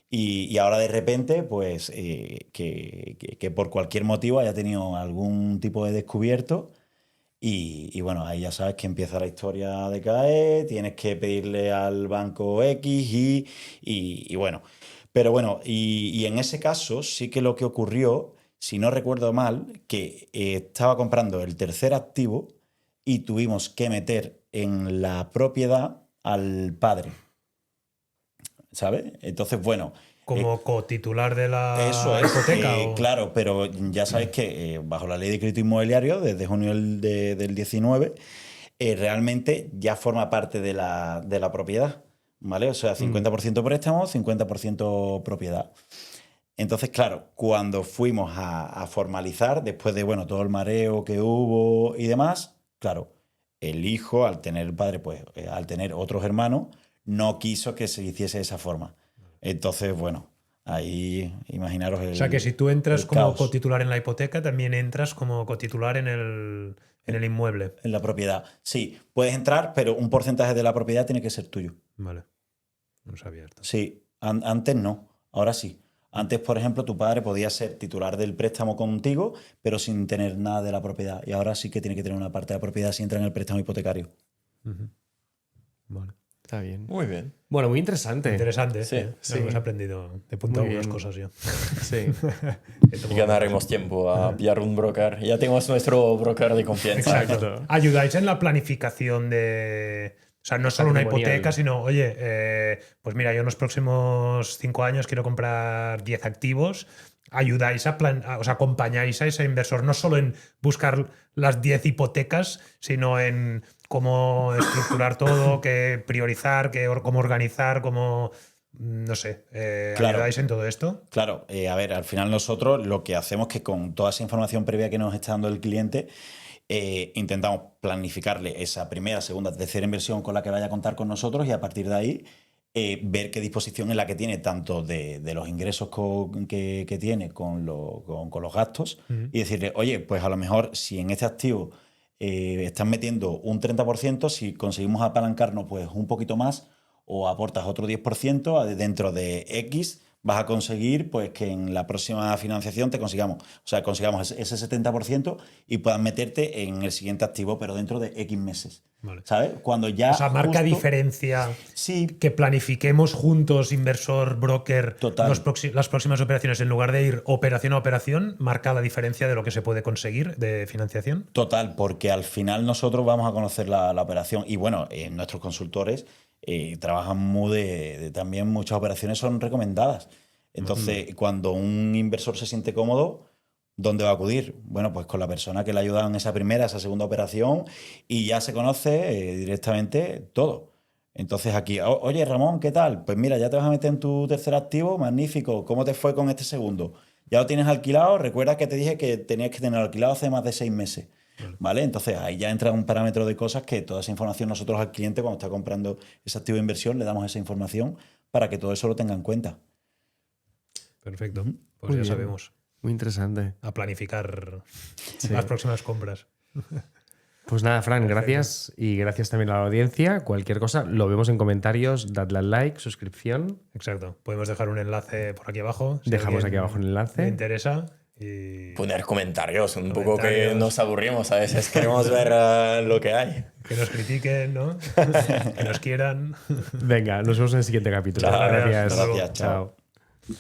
y ahora de repente, pues que por cualquier motivo haya tenido algún tipo de descubierto y bueno, ahí ya sabes que empieza la historia a decaer, tienes que pedirle al banco X y bueno. Pero bueno, y en ese caso sí que lo que ocurrió, si no recuerdo mal, que estaba comprando el tercer activo y tuvimos que meter en la propiedad al padre, ¿sabes? Entonces, bueno, ¿Como cotitular de eso la es, hipoteca? ¿O? claro, pero ya sabes que bajo la ley de crédito inmobiliario, desde junio del 19, realmente ya forma parte de la propiedad, ¿vale? O sea, 50% préstamo, 50% propiedad. Entonces, claro, cuando fuimos a formalizar, después de, bueno, todo el mareo que hubo y demás, claro, el hijo, al tener el padre, pues, al tener otros hermanos, no quiso que se hiciese de esa forma. Entonces, bueno, Ahí, imaginaros el. O sea que si tú entras el como caos cotitular en la hipoteca, también entras como cotitular en el inmueble. en la propiedad. Sí, puedes entrar, pero un porcentaje de la propiedad tiene que ser tuyo. Vale. No sabía esto. Sí, antes no, ahora sí. Antes, por ejemplo, tu padre podía ser titular del préstamo contigo, pero sin tener nada de la propiedad. Y ahora sí que tiene que tener una parte de la propiedad si entra en el préstamo hipotecario. Vale. Está bien. Muy bien. Bueno, muy interesante. Interesante. Sí, sí. Hemos aprendido de punto Muy algunas bien. cosas yo. Sí. Y ganaremos tiempo a pillar un broker. Ya tenemos nuestro broker de confianza. Exacto. Ayudáis en la planificación de. O sea, no solo una Patrimonial. hipoteca, sino, oye, pues mira, yo en los próximos 5 años quiero comprar 10 activos. Ayudáis o sea, acompañáis a ese inversor no solo en buscar las 10 hipotecas, sino en cómo estructurar todo, qué priorizar, cómo organizar, cómo. No sé. Claro. ¿Ayudáis en todo esto? Claro, a ver, al final nosotros lo que hacemos es que con toda esa información previa que nos está dando el cliente, intentamos planificarle esa primera, segunda, tercera inversión con la que vaya a contar con nosotros y a partir de ahí ver qué disposición es la que tiene tanto de los ingresos que tiene con los gastos y decirle, oye, pues a lo mejor si en este activo están metiendo un 30%, si conseguimos apalancarnos pues un poquito más o aportas otro 10%, dentro de X vas a conseguir pues que en la próxima financiación consigamos ese 70% y puedas meterte en el siguiente activo, pero dentro de X meses. Vale. ¿Sabes? Cuando ya O sea, marca justo- diferencia Sí, que planifiquemos juntos, inversor, broker, Total. las próximas operaciones, en lugar de ir operación a operación, marca la diferencia de lo que se puede conseguir de financiación. total, porque al final nosotros vamos a conocer la operación y bueno, nuestros consultores trabajan también muchas operaciones son recomendadas. Entonces, cuando un inversor se siente cómodo, ¿dónde va a acudir? Bueno, pues con la persona que le ha ayudado en esa primera, esa segunda operación y ya se conoce directamente todo. Entonces aquí, oye Ramón, ¿qué tal? Pues mira, ya te vas a meter en tu tercer activo, magnífico. ¿Cómo te fue con este segundo? ¿Ya lo tienes alquilado? Recuerda que te dije que tenías que tener alquilado hace más de 6 meses. ¿Vale? Entonces ahí ya entra un parámetro de cosas que toda esa información nosotros al cliente cuando está comprando ese activo de inversión le damos esa información para que todo eso lo tenga en cuenta. Perfecto. Pues Muy ya bien. sabemos. Muy interesante. A planificar Sí. las próximas compras. Pues nada, Fran, gracias y gracias también a la audiencia. Cualquier cosa, lo vemos en comentarios, dadle al like, suscripción. Exacto. Podemos dejar un enlace por aquí abajo. si Dejamos alguien aquí abajo un le enlace. interesa. Y Poner comentarios, un poco que Comentarios. nos aburrimos a veces. Queremos ver lo que hay. que nos critiquen, ¿no? que nos quieran. Venga, nos vemos en el siguiente capítulo. Chao. Gracias. Gracias, chao. Chao.